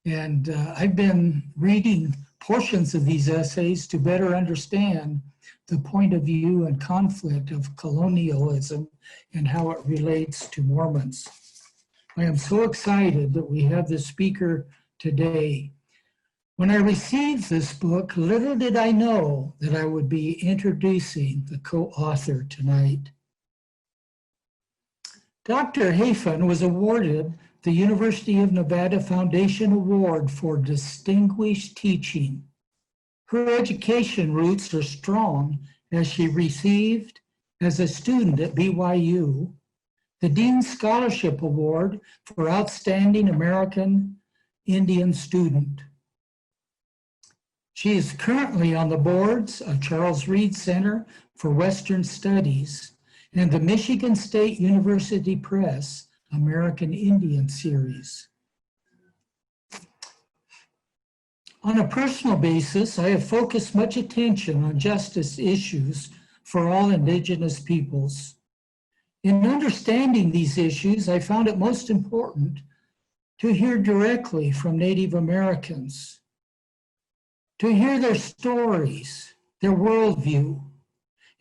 And I've been reading portions of these essays to better understand the point of view and conflict of colonialism and how it relates to Mormons. I am so excited that we have this speaker today. When I received this book, little did I know that I would be introducing the co-author tonight. Dr. Hafen was awarded the University of Nevada Foundation Award for Distinguished Teaching. Her education roots are strong as she received, as a student at BYU, the Dean Scholarship Award for Outstanding American Indian Student. She is currently on the boards of Charles Reed Center for Western Studies and the Michigan State University Press American Indian Series. On a personal basis, I have focused much attention on justice issues for all Indigenous peoples. In understanding these issues, I found it most important to hear directly from Native Americans, to hear their stories, their worldview,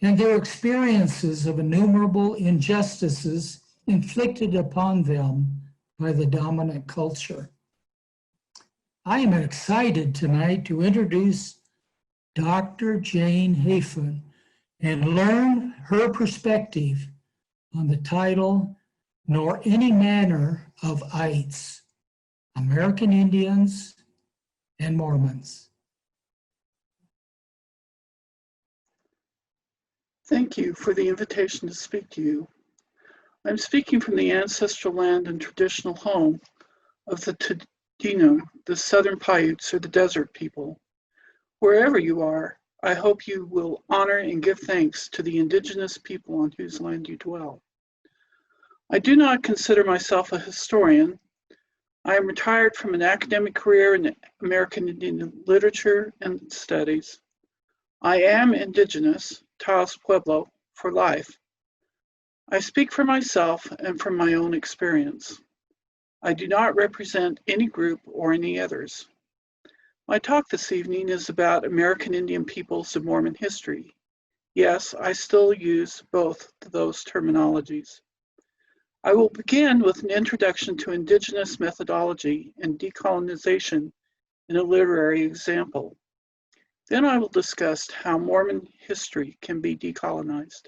and their experiences of innumerable injustices inflicted upon them by the dominant culture. I am excited tonight to introduce Dr. Jane Hafen and learn her perspective on the title, nor any manner of ites, American Indians and Mormons. Thank you for the invitation to speak to you. I'm speaking from the ancestral land and traditional home of the Taino, the Southern Paiutes, or the desert people. Wherever you are, I hope you will honor and give thanks to the indigenous people on whose land you dwell. I do not consider myself a historian. I am retired from an academic career in American Indian literature and studies. I am indigenous, Taos Pueblo, for life. I speak for myself and from my own experience. I do not represent any group or any others. My talk this evening is about American Indian peoples and Mormon history. Yes, I still use both those terminologies. I will begin with an introduction to indigenous methodology and decolonization in a literary example. Then I will discuss how Mormon history can be decolonized.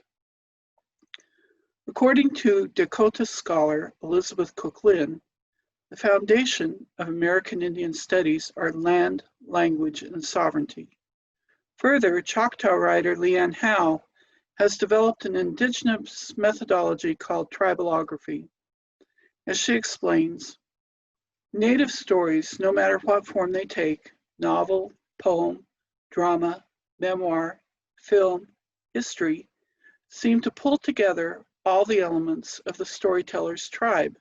According to Dakota scholar Elizabeth Cook Lynn, the foundation of American Indian studies are land, language, and sovereignty. Further, Choctaw writer Leanne Howe has developed an indigenous methodology called tribalography. As she explains, Native stories, no matter what form they take, novel, poem, drama, memoir, film, history, seem to pull together all the elements of the storyteller's tribe,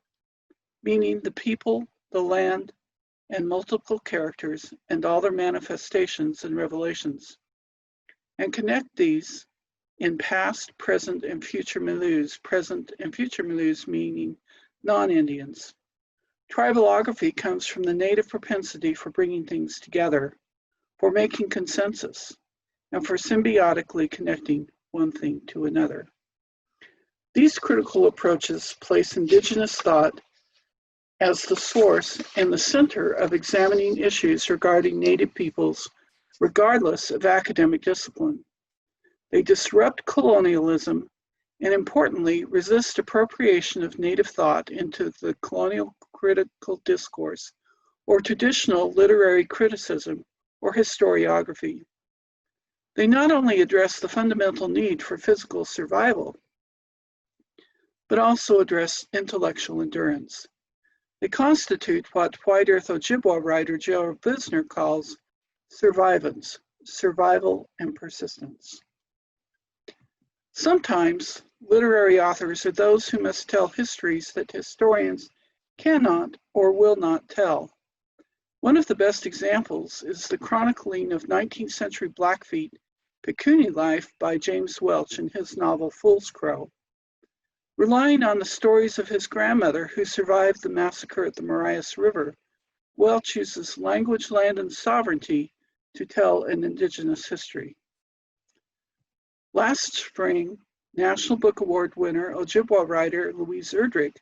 meaning the people, the land, and multiple characters and all their manifestations and revelations, and connect these in past, present, and future milieus, present and future milieus meaning non-Indians. Tribalography comes from the native propensity for bringing things together, for making consensus, and for symbiotically connecting one thing to another. These critical approaches place indigenous thought as the source and the center of examining issues regarding Native peoples, regardless of academic discipline. They disrupt colonialism and, importantly, resist appropriation of Native thought into the colonial critical discourse or traditional literary criticism or historiography. They not only address the fundamental need for physical survival, but also address intellectual endurance. They constitute what White Earth Ojibwa writer Joe Visner calls survivance, survival and persistence. Sometimes literary authors are those who must tell histories that historians cannot or will not tell. One of the best examples is the chronicling of 19th century Blackfeet Pecuni life by James Welch in his novel Fool's Crow. Relying on the stories of his grandmother who survived the massacre at the Marias River, Welch uses language, land, and sovereignty to tell an indigenous history. Last spring, National Book Award winner Ojibwa writer Louise Erdrich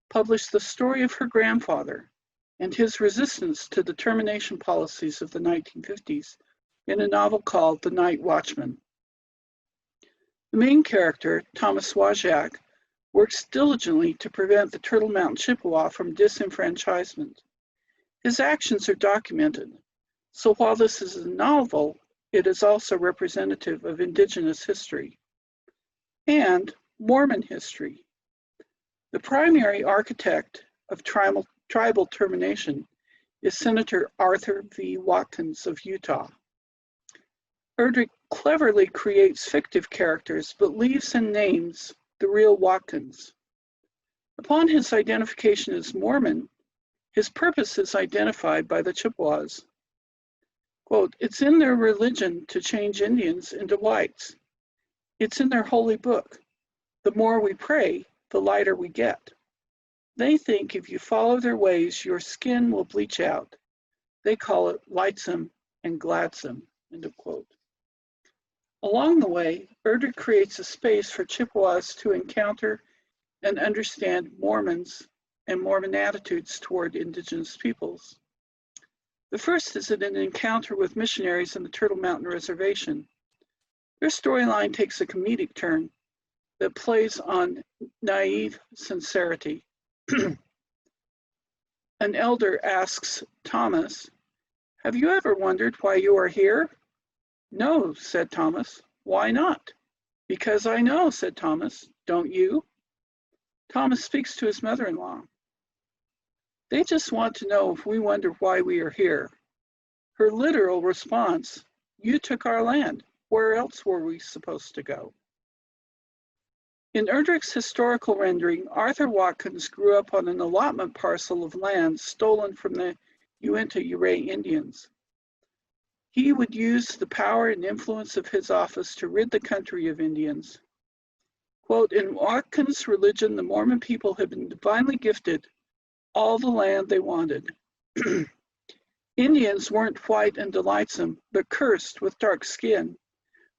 published the story of her grandfather and his resistance to the termination policies of the 1950s in a novel called The Night Watchman. The main character, Thomas Wajak, works diligently to prevent the Turtle Mountain Chippewa from disenfranchisement. His actions are documented, so while this is a novel, it is also representative of indigenous history and Mormon history. The primary architect of tribal termination is Senator Arthur V. Watkins of Utah. Erdrich cleverly creates fictive characters but leaves in names the real Watkins. Upon his identification as Mormon, his purpose is identified by the Chippewas. Quote, "It's in their religion to change Indians into whites. It's in their holy book. The more we pray, the lighter we get. They think if you follow their ways, your skin will bleach out. They call it lightsome and gladsome," end of quote. Along the way, Erdrich creates a space for Chippewas to encounter and understand Mormons and Mormon attitudes toward indigenous peoples. The first is in an encounter with missionaries in the Turtle Mountain Reservation. Their storyline takes a comedic turn that plays on naive sincerity. An elder asks Thomas, "Have you ever wondered why you are here?" "No," said Thomas. "Why not?" "Because I know," said Thomas. "Don't you?" Thomas speaks to his mother-in-law. "They just want to know if we wonder why we are here." Her literal response, "You took our land. Where else were we supposed to go?" In Erdrich's historical rendering, Arthur Watkins grew up on an allotment parcel of land stolen from the JWHA Indians. He would use the power and influence of his office to rid the country of Indians. Quote, "In Watkins' religion, the Mormon people had been divinely gifted all the land they wanted. Indians weren't white and delightsome, but cursed with dark skin,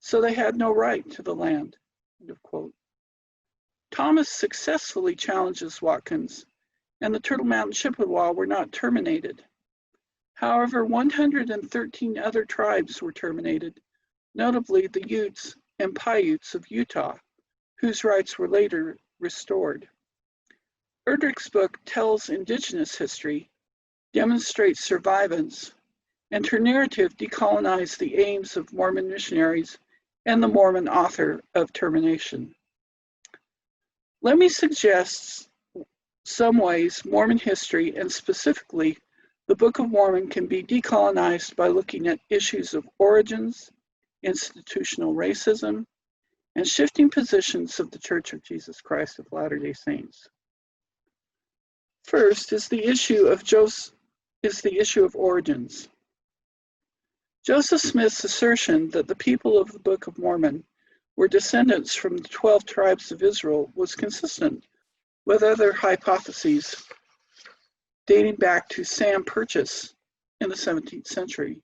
so they had no right to the land." End of quote. Thomas successfully challenges Watkins, and the Turtle Mountain Chippewa were not terminated. However, 113 other tribes were terminated, notably the Utes and Paiutes of Utah, whose rights were later restored. Erdrich's book tells indigenous history, demonstrates survivance, and her narrative decolonized the aims of Mormon missionaries and the Mormon author of Termination. Let me suggest some ways Mormon history, and specifically the Book of Mormon, can be decolonized by looking at issues of origins, institutional racism, and shifting positions of the Church of Jesus Christ of Latter-day Saints. First is the issue of origins. Joseph Smith's assertion that the people of the Book of Mormon were descendants from the 12 tribes of Israel was consistent with other hypotheses dating back to Sam Purchas in the 17th century.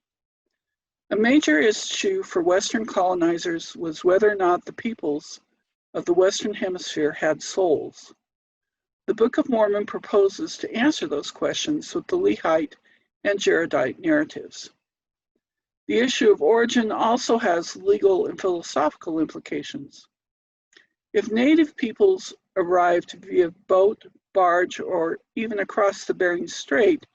A major issue for Western colonizers was whether or not the peoples of the Western Hemisphere had souls. The Book of Mormon proposes to answer those questions with the Lehite and Jaredite narratives. The issue of origin also has legal and philosophical implications. If native peoples arrived via boat, barge, or even across the Bering Strait,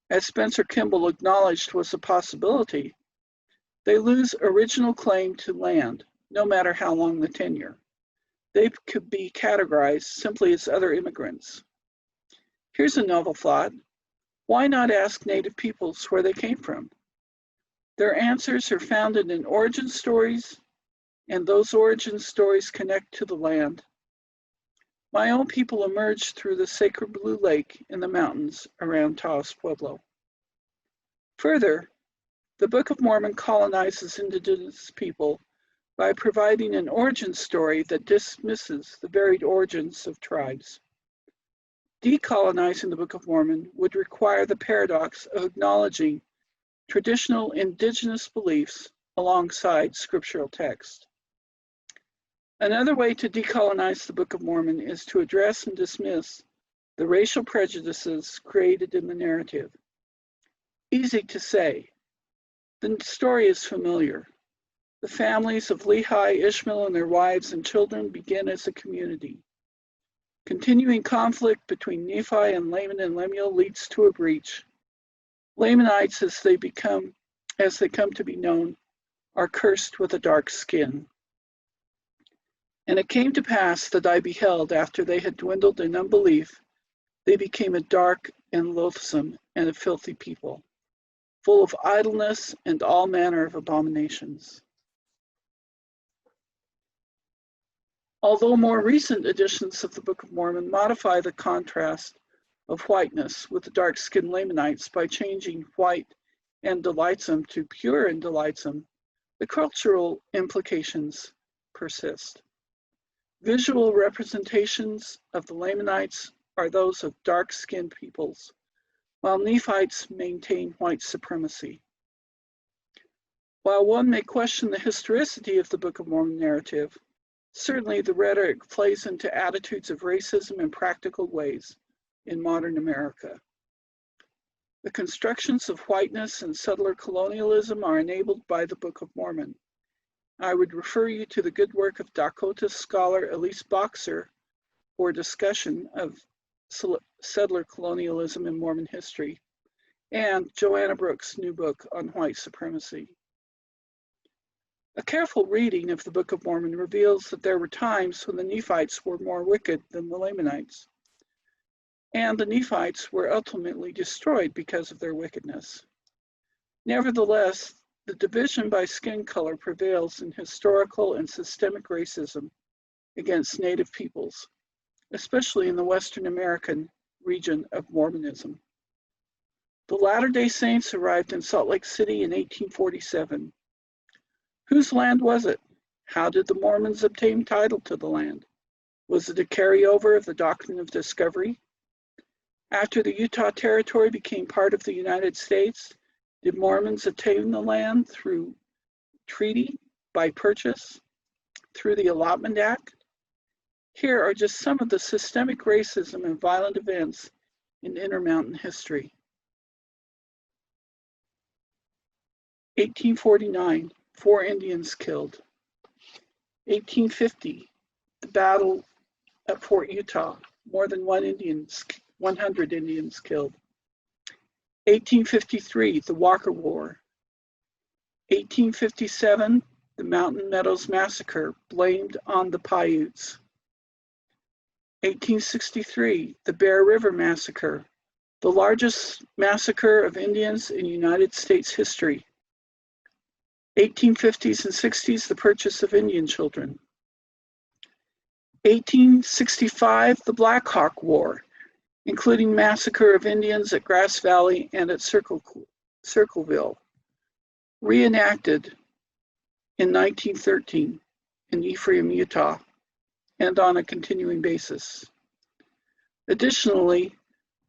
as Spencer Kimball acknowledged was a possibility, they lose original claim to land, no matter how long the tenure. They could be categorized simply as other immigrants. Here's a novel thought. Why not ask native peoples where they came from? Their answers are founded in origin stories, and those origin stories connect to the land. My own people emerged through the sacred Blue Lake in the mountains around Taos Pueblo. Further, the Book of Mormon colonizes indigenous people by providing an origin story that dismisses the varied origins of tribes. Decolonizing the Book of Mormon would require the paradox of acknowledging traditional indigenous beliefs alongside scriptural text. Another way to decolonize the Book of Mormon is to address and dismiss the racial prejudices created in the narrative. Easy to say. The story is familiar. The families of Lehi, Ishmael, and their wives and children begin as a community. Continuing conflict between Nephi and Laman and Lemuel leads to a breach. Lamanites, as they come to be known, are cursed with a dark skin. And it came to pass that I beheld, after they had dwindled in unbelief, they became a dark and loathsome and a filthy people, full of idleness and all manner of abominations. Although more recent editions of the Book of Mormon modify the contrast of whiteness with the dark-skinned Lamanites by changing white and delightsome to pure and delightsome, the cultural implications persist. Visual representations of the Lamanites are those of dark-skinned peoples, while Nephites maintain white supremacy. While one may question the historicity of the Book of Mormon narrative, certainly the rhetoric plays into attitudes of racism in practical ways in modern America. The constructions of whiteness and settler colonialism are enabled by the Book of Mormon. I would refer you to the good work of Dakota scholar Elise Boxer for discussion of Settler Colonialism in Mormon History, and Joanna Brooks' new book on white supremacy. A careful reading of the Book of Mormon reveals that there were times when the Nephites were more wicked than the Lamanites, and the Nephites were ultimately destroyed because of their wickedness. Nevertheless, the division by skin color prevails in historical and systemic racism against Native peoples, especially in the Western American region of Mormonism. The Latter-day Saints arrived in Salt Lake City in 1847. Whose land was it? How did the Mormons obtain title to the land? Was it a carryover of the doctrine of discovery? After the Utah Territory became part of the United States, did Mormons attain the land through treaty, by purchase, through the Allotment Act? Here are just some of the systemic racism and violent events in Intermountain history. 1849, 4 Indians killed. 1850, the battle at Fort Utah, more than 100 Indians killed. 1853, the Walker War. 1857, the Mountain Meadows Massacre, blamed on the Paiutes. 1863, the Bear River Massacre, the largest massacre of Indians in United States history. 1850s and 60s, the purchase of Indian children. 1865, the Black Hawk War, including massacre of Indians at Grass Valley and at Circleville, reenacted in 1913 in Ephraim, Utah, and on a continuing basis. Additionally,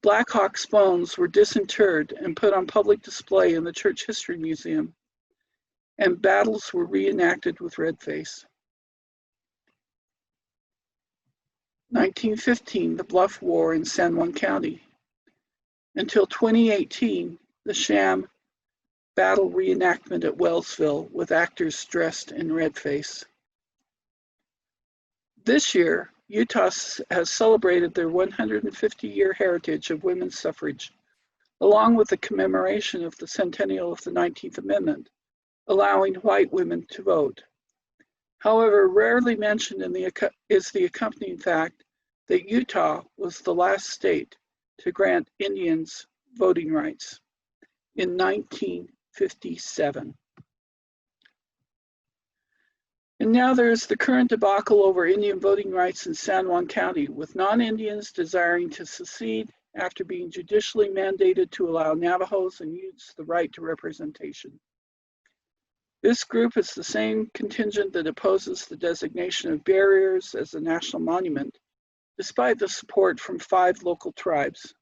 Black Hawk's bones were disinterred and put on public display in the Church History Museum, and battles were reenacted with red face. 1915, the Bluff War in San Juan County. Until 2018, the sham battle reenactment at Wellsville with actors dressed in red face. This year, Utah has celebrated their 150-year heritage of women's suffrage, along with the commemoration of the centennial of the 19th Amendment, allowing white women to vote. However, rarely mentioned is the accompanying fact that Utah was the last state to grant Indians voting rights in 1957. And now there is the current debacle over Indian voting rights in San Juan County, with non-Indians desiring to secede after being judicially mandated to allow Navajos and Utes the right to representation. This group is the same contingent that opposes the designation of barriers as a national monument, despite the support from 5 local tribes.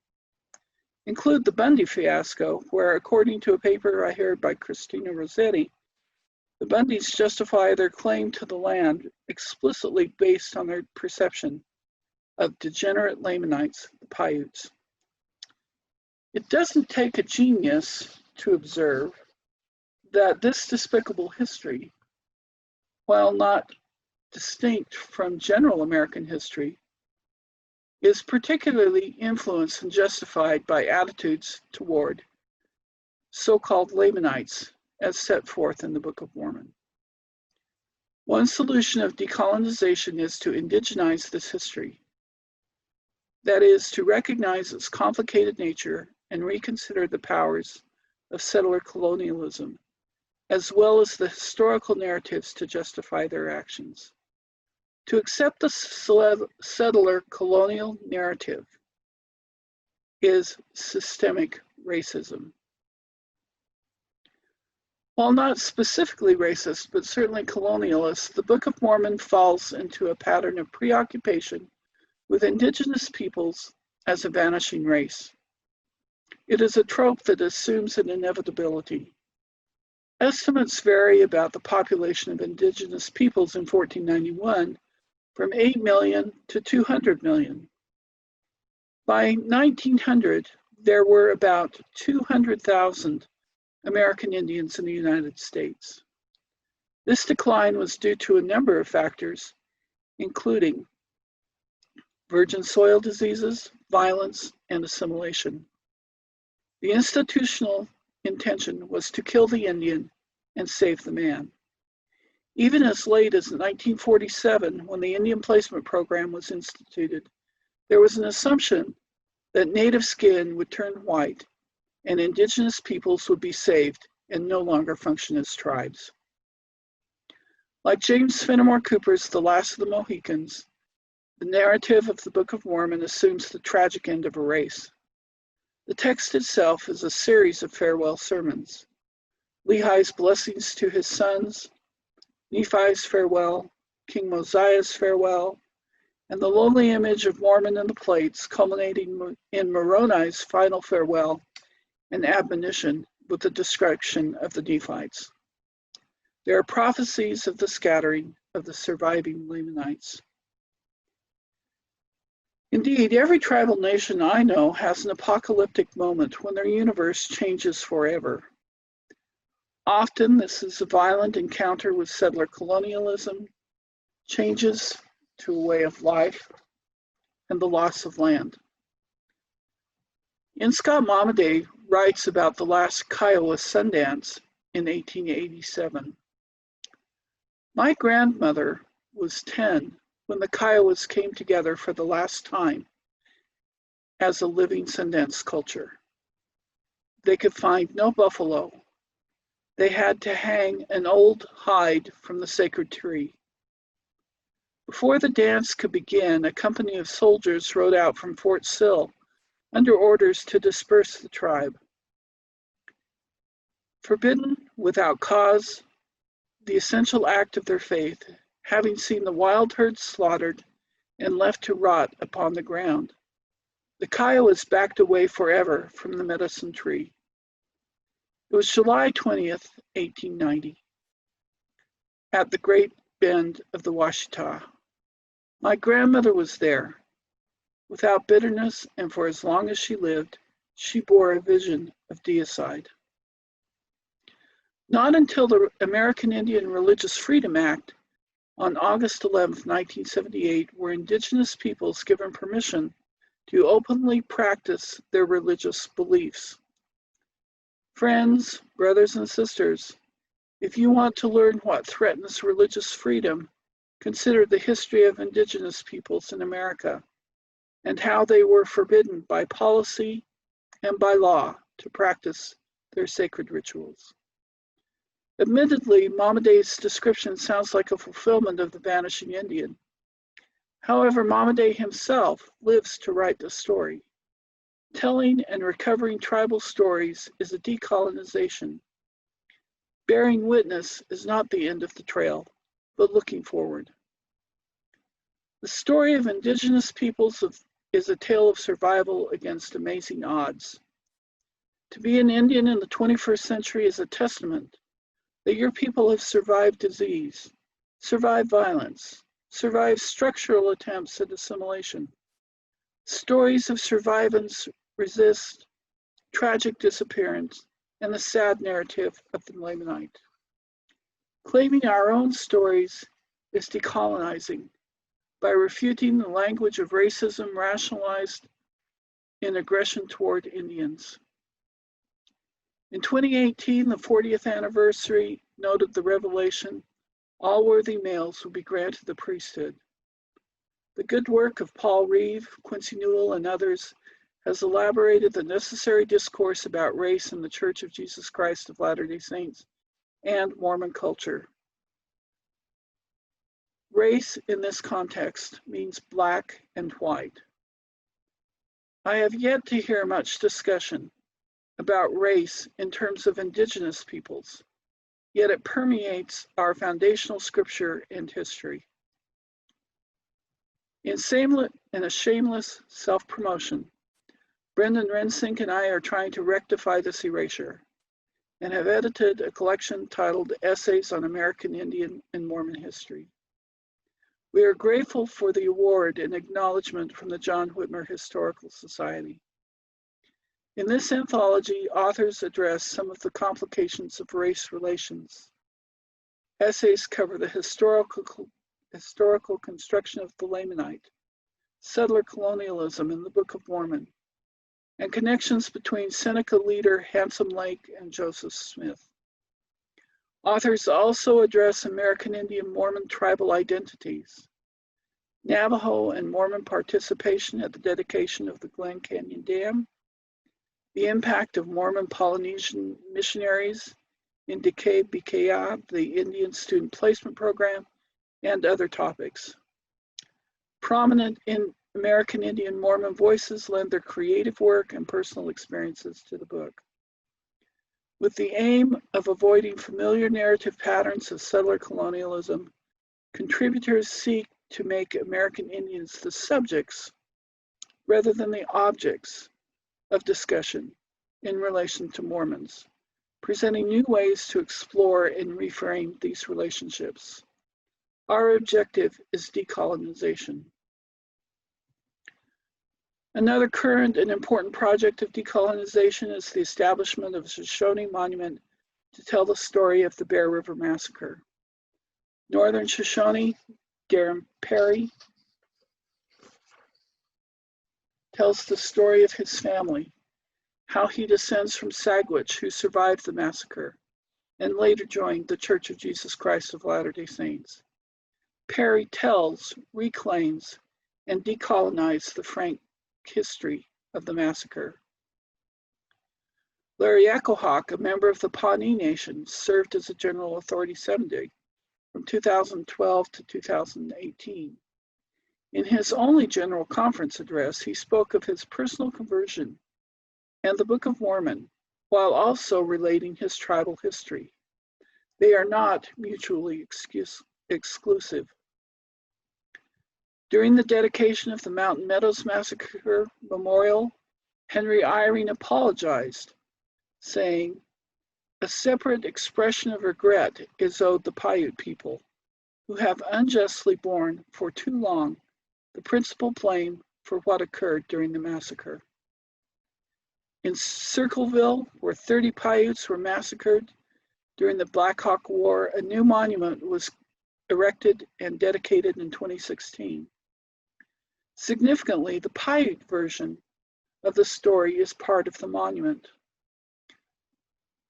Include the Bundy fiasco, where, according to a paper I heard by Christina Rossetti, the Bundys justify their claim to the land explicitly based on their perception of degenerate Lamanites, the Paiutes. It doesn't take a genius to observe that this despicable history, while not distinct from general American history, is particularly influenced and justified by attitudes toward so-called Lamanites as set forth in the Book of Mormon. One solution of decolonization is to indigenize this history. That is, to recognize its complicated nature and reconsider the powers of settler colonialism, as well as the historical narratives to justify their actions. To accept the settler colonial narrative is systemic racism. While not specifically racist, but certainly colonialist, the Book of Mormon falls into a pattern of preoccupation with indigenous peoples as a vanishing race. It is a trope that assumes an inevitability. Estimates vary about the population of indigenous peoples in 1491 from 8 million to 200 million. By 1900, there were about 200,000 American Indians in the United States. This decline was due to a number of factors, including virgin soil diseases, violence, and assimilation. The institutional intention was to kill the Indian and save the man. Even as late as 1947, when the Indian Placement Program was instituted, there was an assumption that native skin would turn white and indigenous peoples would be saved and no longer function as tribes. Like James Fenimore Cooper's The Last of the Mohicans, the narrative of the Book of Mormon assumes the tragic end of a race. The text itself is a series of farewell sermons. Lehi's blessings to his sons, Nephi's farewell, King Mosiah's farewell, and the lonely image of Mormon in the plates, culminating in Moroni's final farewell and admonition with the destruction of the Nephites. There are prophecies of the scattering of the surviving Lamanites. Indeed, every tribal nation I know has an apocalyptic moment when their universe changes forever. Often, this is a violent encounter with settler colonialism, changes to a way of life, and the loss of land. N. Scott Momaday writes about the last Kiowa Sundance in 1887. My grandmother was 10 when the Kiowas came together for the last time as a living Sundance culture. They could find no buffalo. They had to hang an old hide from the sacred tree. Before the dance could begin, a company of soldiers rode out from Fort Sill under orders to disperse the tribe. Forbidden without cause, the essential act of their faith, having seen the wild herd slaughtered and left to rot upon the ground, the Kiowas backed away forever from the medicine tree. It was July 20th, 1890, at the Great Bend of the Washita. My grandmother was there. Without bitterness, and for as long as she lived, she bore a vision of deicide. Not until the American Indian Religious Freedom Act on August 11, 1978, were indigenous peoples given permission to openly practice their religious beliefs. Friends, brothers, and sisters, if you want to learn what threatens religious freedom, consider the history of indigenous peoples in America and how they were forbidden by policy and by law to practice their sacred rituals. Admittedly, Momaday's description sounds like a fulfillment of the vanishing Indian. However, Momaday himself lives to write the story. Telling and recovering tribal stories is a decolonization. Bearing witness is not the end of the trail, but looking forward. The story of indigenous peoples is a tale of survival against amazing odds. To be an Indian in the 21st century is a testament that your people have survived disease, survived violence, survived structural attempts at assimilation. Stories of survivance resist, tragic disappearance, and the sad narrative of the Lamanite. Claiming our own stories is decolonizing by refuting the language of racism rationalized in aggression toward Indians. In 2018, the 40th anniversary noted the revelation, all worthy males will be granted the priesthood. The good work of Paul Reeve, Quincy Newell, and others has elaborated the necessary discourse about race in the Church of Jesus Christ of Latter-day Saints and Mormon culture. Race in this context means black and white. I have yet to hear much discussion about race in terms of indigenous peoples, yet it permeates our foundational scripture and history. In a shameless self-promotion, Brendan Rensink and I are trying to rectify this erasure and have edited a collection titled Essays on American Indian and Mormon History. We are grateful for the award and acknowledgement from the John Whitmer Historical Society. In this anthology, authors address some of the complications of race relations. Essays cover the historical construction of the Lamanite, settler colonialism in the Book of Mormon, and connections between Seneca leader Handsome Lake and Joseph Smith. Authors also address American Indian Mormon tribal identities, Navajo and Mormon participation at the dedication of the Glen Canyon Dam, the impact of Mormon Polynesian missionaries in JWHA, the Indian Student Placement Program, and other topics. Prominent in American Indian Mormon voices lend their creative work and personal experiences to the book. With the aim of avoiding familiar narrative patterns of settler colonialism, contributors seek to make American Indians the subjects rather than the objects of discussion in relation to Mormons, presenting new ways to explore and reframe these relationships. Our objective is decolonization. Another current and important project of decolonization is the establishment of a Shoshone monument to tell the story of the Bear River Massacre. Northern Shoshone Darren Perry tells the story of his family, how he descends from Sagwitch, who survived the massacre and later joined the Church of Jesus Christ of Latter-day Saints. Perry tells, reclaims, and decolonizes the frank history of the massacre. Larry Echohawk, a member of the Pawnee Nation, served as a General Authority Sunday from 2012 to 2018. In his only General Conference address, he spoke of his personal conversion and the Book of Mormon, while also relating his tribal history. They are not mutually exclusive. During the dedication of the Mountain Meadows Massacre Memorial, Henry Eyring apologized, saying, "A separate expression of regret is owed the Paiute people, who have unjustly borne for too long the principal blame for what occurred during the massacre." In Circleville, where 30 Paiutes were massacred during the Black Hawk War, a new monument was erected and dedicated in 2016. Significantly, the Paiute version of the story is part of the monument.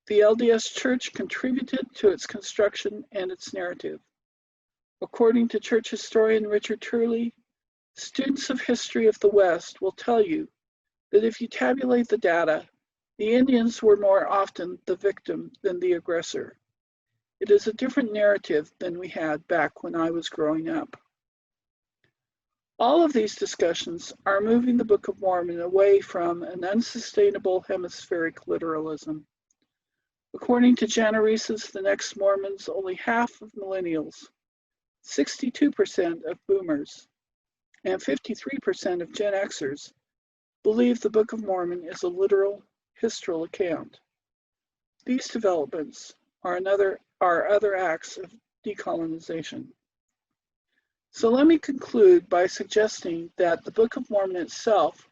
The LDS Church contributed to its construction and its narrative. According to church historian Richard Turley, students of history of the West will tell you that if you tabulate the data, the Indians were more often the victim than the aggressor. It is a different narrative than we had back when I was growing up. All of these discussions are moving the Book of Mormon away from an unsustainable hemispheric literalism. According to Jana Reese's The Next Mormons, only half of millennials, 62% of boomers, and 53% of Gen Xers believe the Book of Mormon is a literal historical account. These developments are other acts of decolonization. So let me conclude by suggesting that the Book of Mormon itself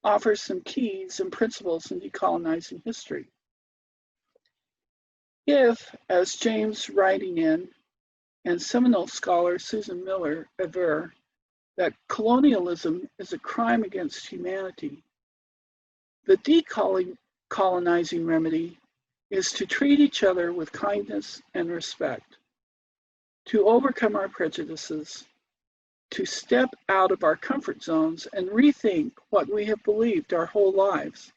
offers some keys and principles in decolonizing history. If, as James writing in, and Seminole scholar Susan Miller aver, that colonialism is a crime against humanity, the decolonizing remedy is to treat each other with kindness and respect, to overcome our prejudices, to step out of our comfort zones and rethink what we have believed our whole lives,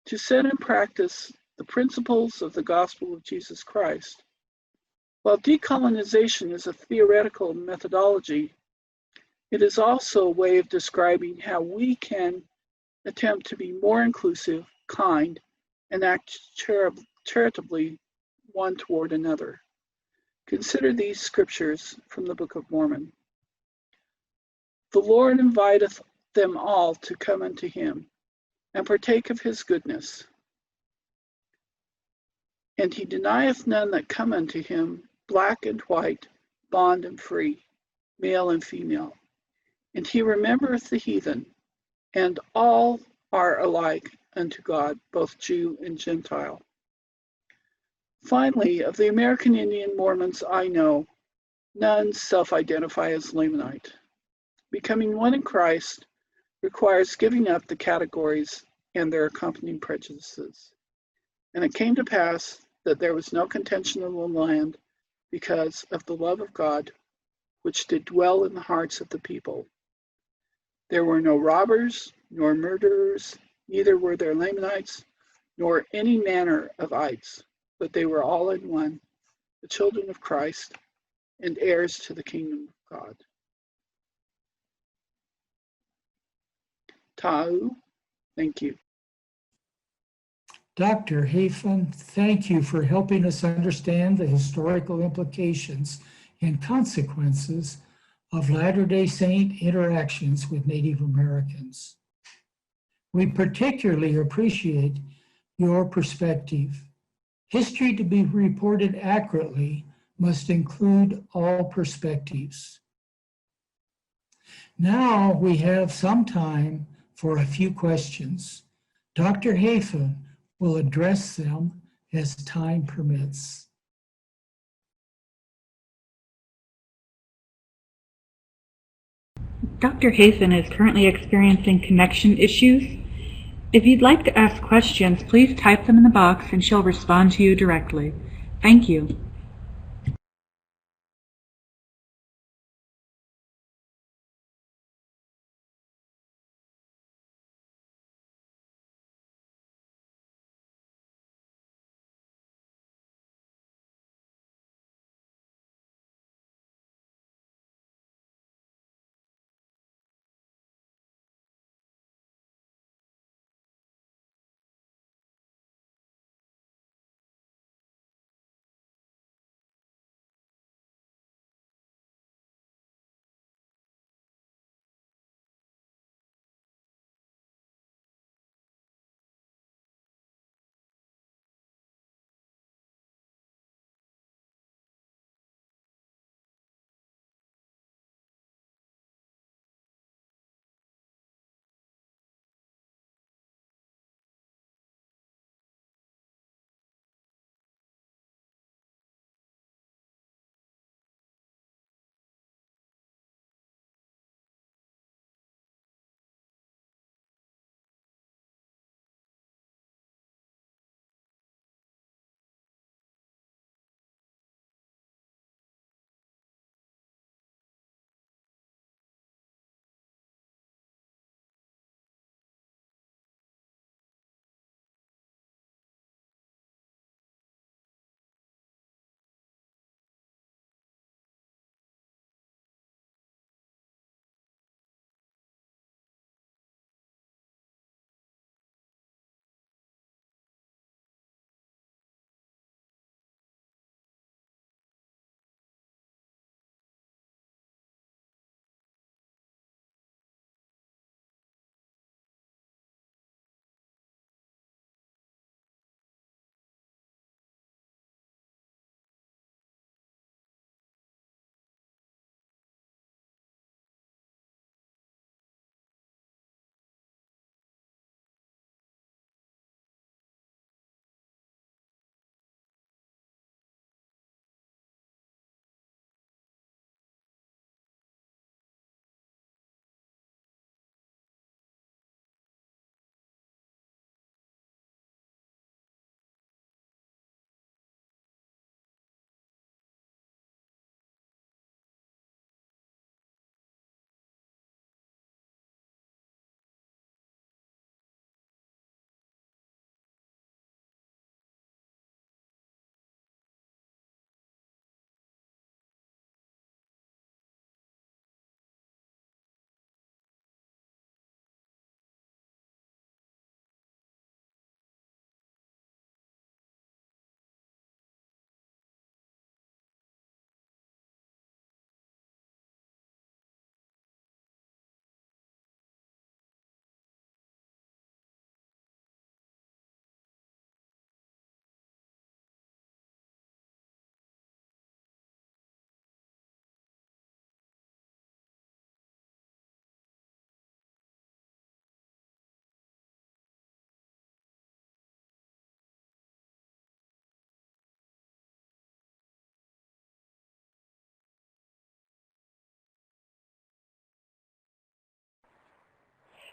to set in practice the principles of the gospel of Jesus Christ. While decolonization is a theoretical methodology, it is also a way of describing how we can attempt to be more inclusive, kind, and act charitably one toward another. Consider these scriptures from the Book of Mormon. The Lord inviteth them all to come unto him, and partake of his goodness. And he denieth none that come unto him, black and white, bond and free, male and female. And he remembereth the heathen, and all are alike unto God, both Jew and Gentile. Finally, of the American Indian Mormons I know, none self-identify as Lamanite. Becoming one in Christ requires giving up the categories and their accompanying prejudices. And it came to pass that there was no contention in the land because of the love of God, which did dwell in the hearts of the people. There were no robbers, nor murderers, neither were there Lamanites, nor any manner of ites, but they were all in one, the children of Christ, and heirs to the kingdom of God. Ta'u, thank you. Dr. Hafen, thank you for helping us understand the historical implications and consequences of Latter-day Saint interactions with Native Americans. We particularly appreciate your perspective. History to be reported accurately must include all perspectives. Now we have some time for a few questions. Dr. Hafen will address them as time permits. Dr. Hafen is currently experiencing connection issues. If you'd like to ask questions, please type them in the box and she'll respond to you directly. Thank you.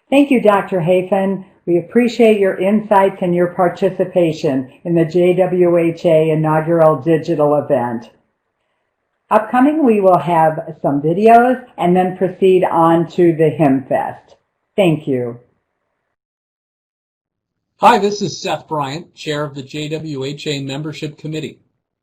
Thank you, Dr. Hafen. We appreciate your insights and your participation in the JWHA inaugural digital event. Upcoming, we will have some videos and then proceed on to the Hymn Fest. Thank you. Hi, this is Seth Bryant, Chair of the JWHA Membership Committee.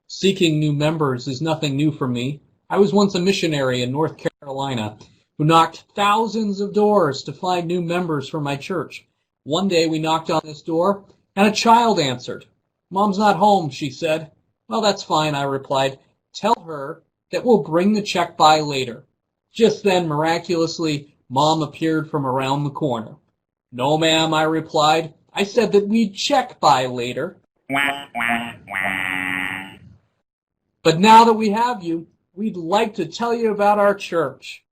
Seeking new members is nothing new for me. I was once a missionary in North Carolina who knocked thousands of doors to find new members for my church. One day we knocked on this door and a child answered. "Mom's not home," she said. "Well, that's fine," I replied. "Tell her that we'll bring the check by later." Just then, miraculously, Mom appeared from around the corner. "No, ma'am," I replied. "I said that we'd check by later." But now that we have you, we'd like to tell you about our church.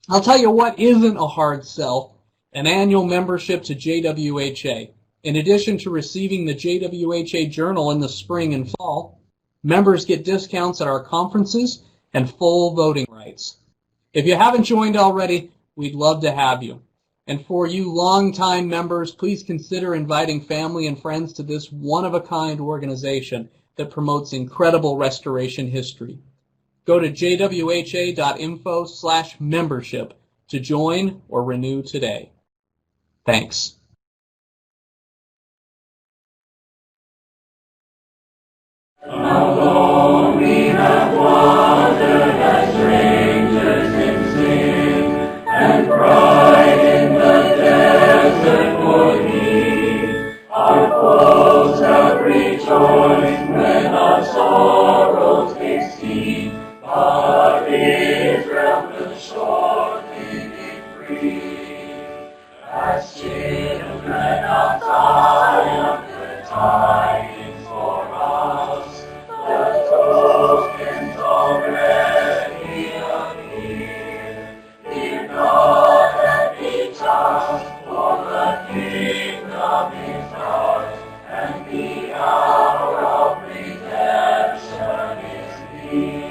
I'll tell you what isn't a hard sell: an annual membership to JWHA. In addition to receiving the JWHA Journal in the spring and fall, members get discounts at our conferences and full voting rights. If you haven't joined already, we'd love to have you. And for you longtime members, please consider inviting family and friends to this one-of-a-kind organization that promotes incredible restoration history. Go to jwha.info/membership to join or renew today. Thanks. Alone we have wandered as strangers in sin, and cried in the desert for thee. Our foes have rejoiced when our sorrows they see, but Israel will shortly be free. As children of Zion, the tidings for us, the tokens already appear. Fear not and be just, for the kingdom is ours, and the hour of redemption is near.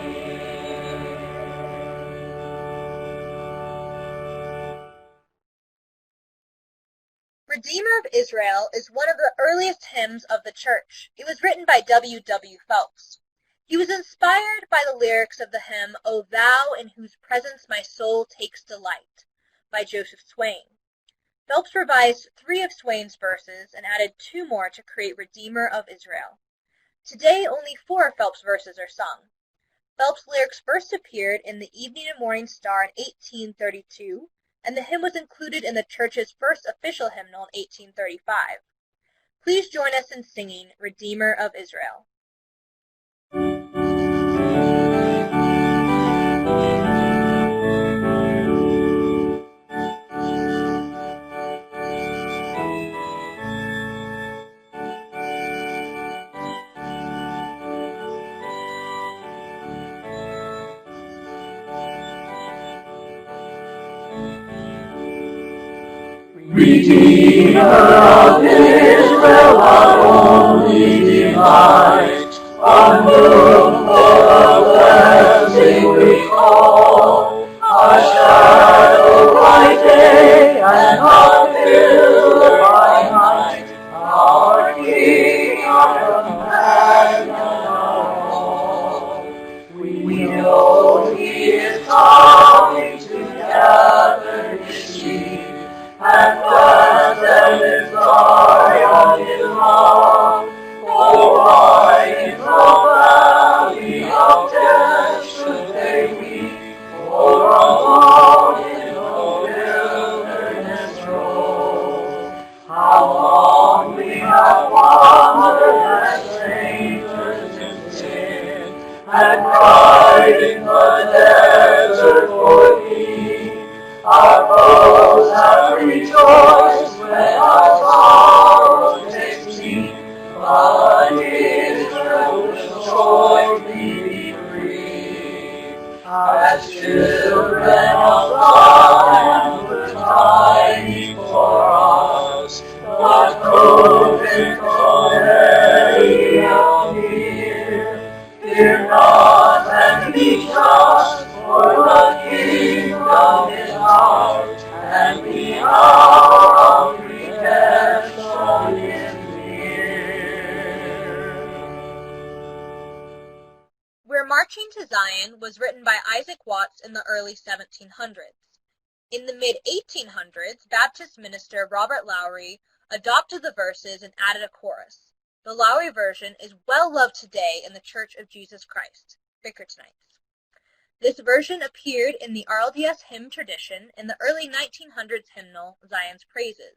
Redeemer of Israel is one of the earliest hymns of the church. It was written by W.W. Phelps. He was inspired by the lyrics of the hymn, "O Thou in whose presence my soul takes delight," by Joseph Swain. Phelps revised 3 of Swain's verses and added 2 more to create Redeemer of Israel. Today, only 4 of Phelps' verses are sung. Phelps' lyrics first appeared in the Evening and Morning Star in 1832, and the hymn was included in the church's first official hymnal in 1835. Please join us in singing Redeemer of Israel. Redeemer of Israel, our only delight, unmoved for a blessing we call, our shadow by day and our pillar by night, our King, our companion, our all. We know He is coming to gather His sheep, and bless them in Zion His love. For why in the valley of death should they weep, or alone in the wilderness roam? How long we have wandered as strangers in sin, and cried in the desert for thee. Our foes have rejoiced when our sorrows they see, but Israel will shortly be free. As children of Zion were tidings for us, but tokens already appear. Fear not and be just, for the kingdom is ours, and the hour Zion was written by Isaac Watts in the early 1700s. In the mid-1800s, Baptist minister Robert Lowry adopted the verses and added a chorus. The Lowry version is well loved today in the Church of Jesus Christ, Bickertonites. This version appeared in the RLDS hymn tradition in the early 1900s hymnal, Zion's Praises.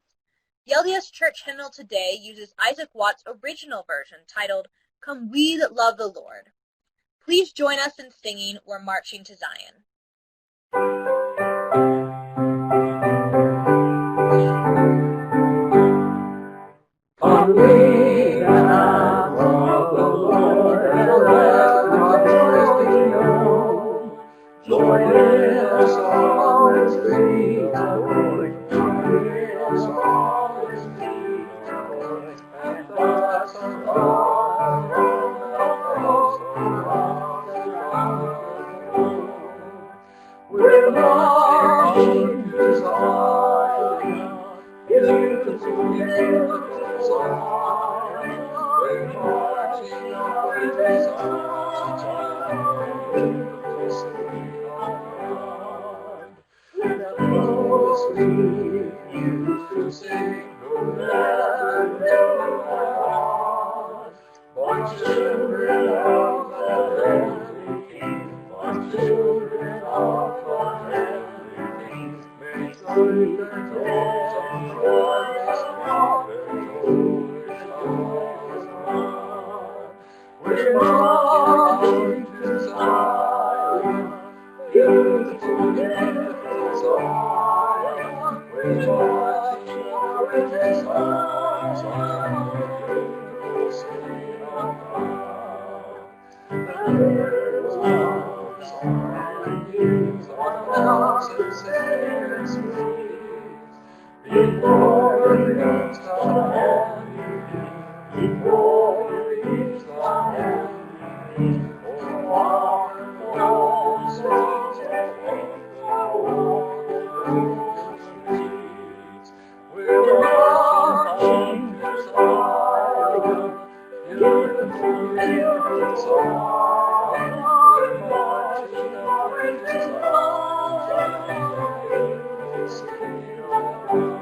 The LDS Church hymnal today uses Isaac Watts' original version titled, Come We That Love the Lord. Please join us in singing We're Marching to Zion. Come we that love the Lord, and let our joy be known. Join with us all and sing joy. Join with us all and sing joy. And bless the Lord from the host around the throne. We're marching to Zion, beautiful, beautiful Zion. We're marching away to Zion, beautiful city of God. Let those we used to sing who never knew God. My children of the heavenly King, my children of the heavenly King, may joy their joys on joy is not, their joy is not. We're marching to Zion, beautiful, beautiful Zion. We're marching away to Zion, beautiful city of God. The birds of Zion use on mountains and streams. Before it reaches the heavenly, before it reaches the heavenly, oh, wonderful cities, oh, wonderful cities. We're marching to Zion, beautiful, beautiful Zion. We're marching away to Zion, beautiful city of God.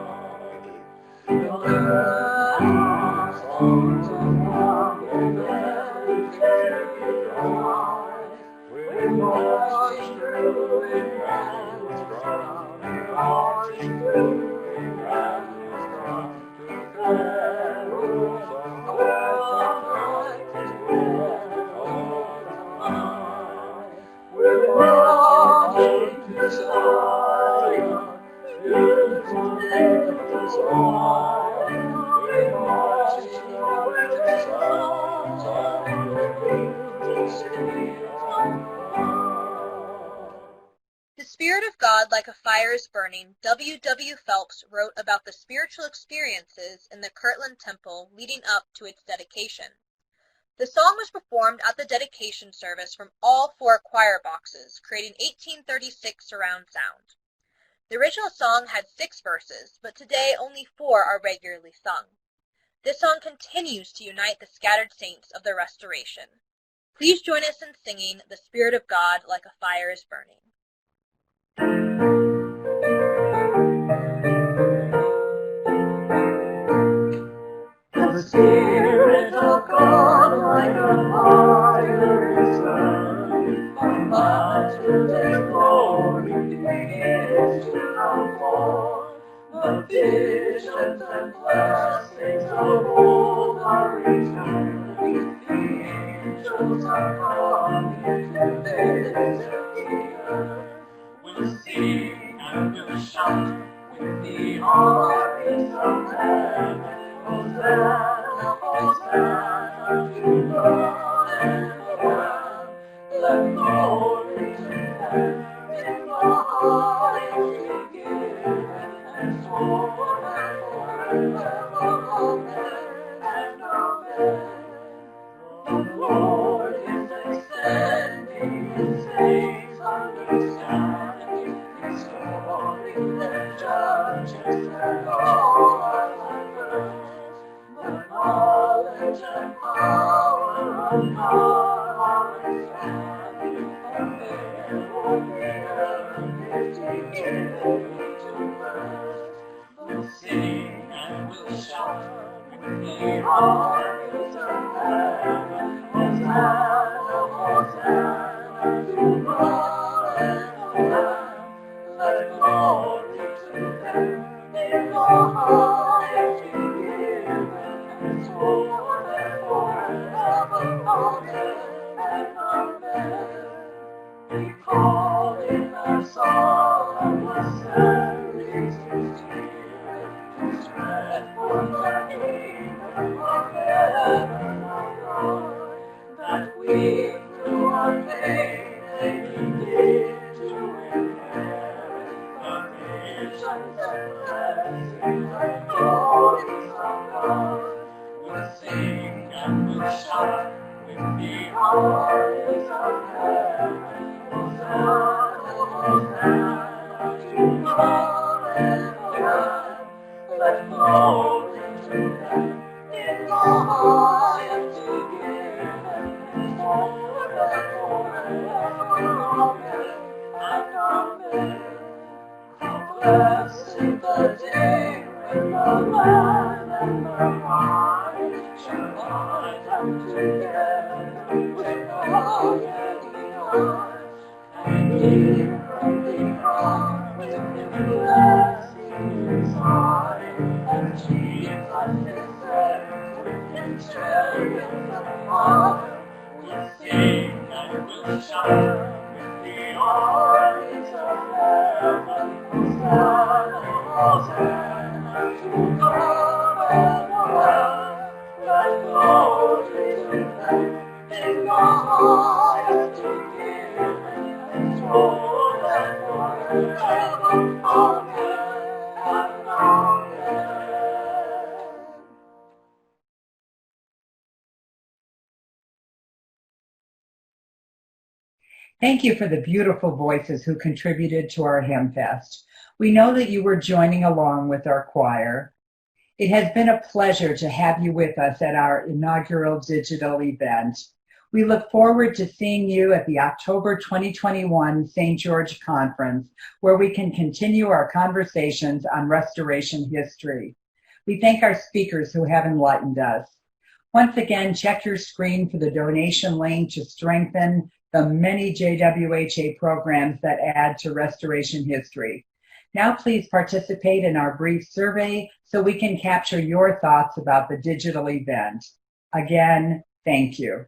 The songs of love and every tear we cry. We're marching through in Randall's ground. We're marching through in Randall's ground. To carols of night is where all the night. We're marching to Zion, beautiful, beautiful Zion. We're marching away to Zion, beautiful city of God. The Spirit of God Like a Fire is Burning, W. Phelps wrote about the spiritual experiences in the Kirtland Temple leading up to its dedication. The song was performed at the dedication service from all four choir boxes, creating 1836 surround sound. The original song had 6 verses, but today only 4 are regularly sung. This song continues to unite the scattered saints of the Restoration. Please join us in singing The Spirit of God Like a Fire is Burning. The Spirit of God like a fire is burning, a Master's glory begins to come forth. The visions and blessings of old are returning, the angels are coming to visit the earth. We'll sing and we'll shout with the armies of heaven. Hosanna, Hosanna to God and the Lamb. Let glory to Him in the highest be given, and forever, amen and amen. The Lord is extending His saints' understanding, restoring their judges and all others. The knowledge and power of God are expanding, the armies of heaven. Hosanna, Hosanna to God and the Lamb. Let glory to them in the highest be given, and so and forever. Amen and amen. We call in our song the Savior's Spirit to spread forth the kingdom of heaven abroad, that we through our faith may begin to inherit the visions and blessings and glories of God. We'll sing and we'll shout with the armies of heaven. Hosanna, Hosanna to God and the Lamb. Let glory to them in the highest be given, and forever, amen and amen. How blessed the day when the land and the vine shall lie down together with God and God, and give from the promise His blessing inside, and Jesus is there with His chariots of fire. We'll sing and we'll shout with the armies of heaven. Hosanna, Hosanna to God and the Lamb. Let glory to them in the highest be given, and so and forever. Amen and amen. Thank you for the beautiful voices who contributed to our Hymn Fest. We know that you were joining along with our choir. It has been a pleasure to have you with us at our inaugural digital event. We look forward to seeing you at the October 2021 St. George Conference, where we can continue our conversations on restoration history. We thank our speakers who have enlightened us. Once again, check your screen for the donation link to strengthen the many JWHA programs that add to restoration history. Now please participate in our brief survey so we can capture your thoughts about the digital event. Again, thank you.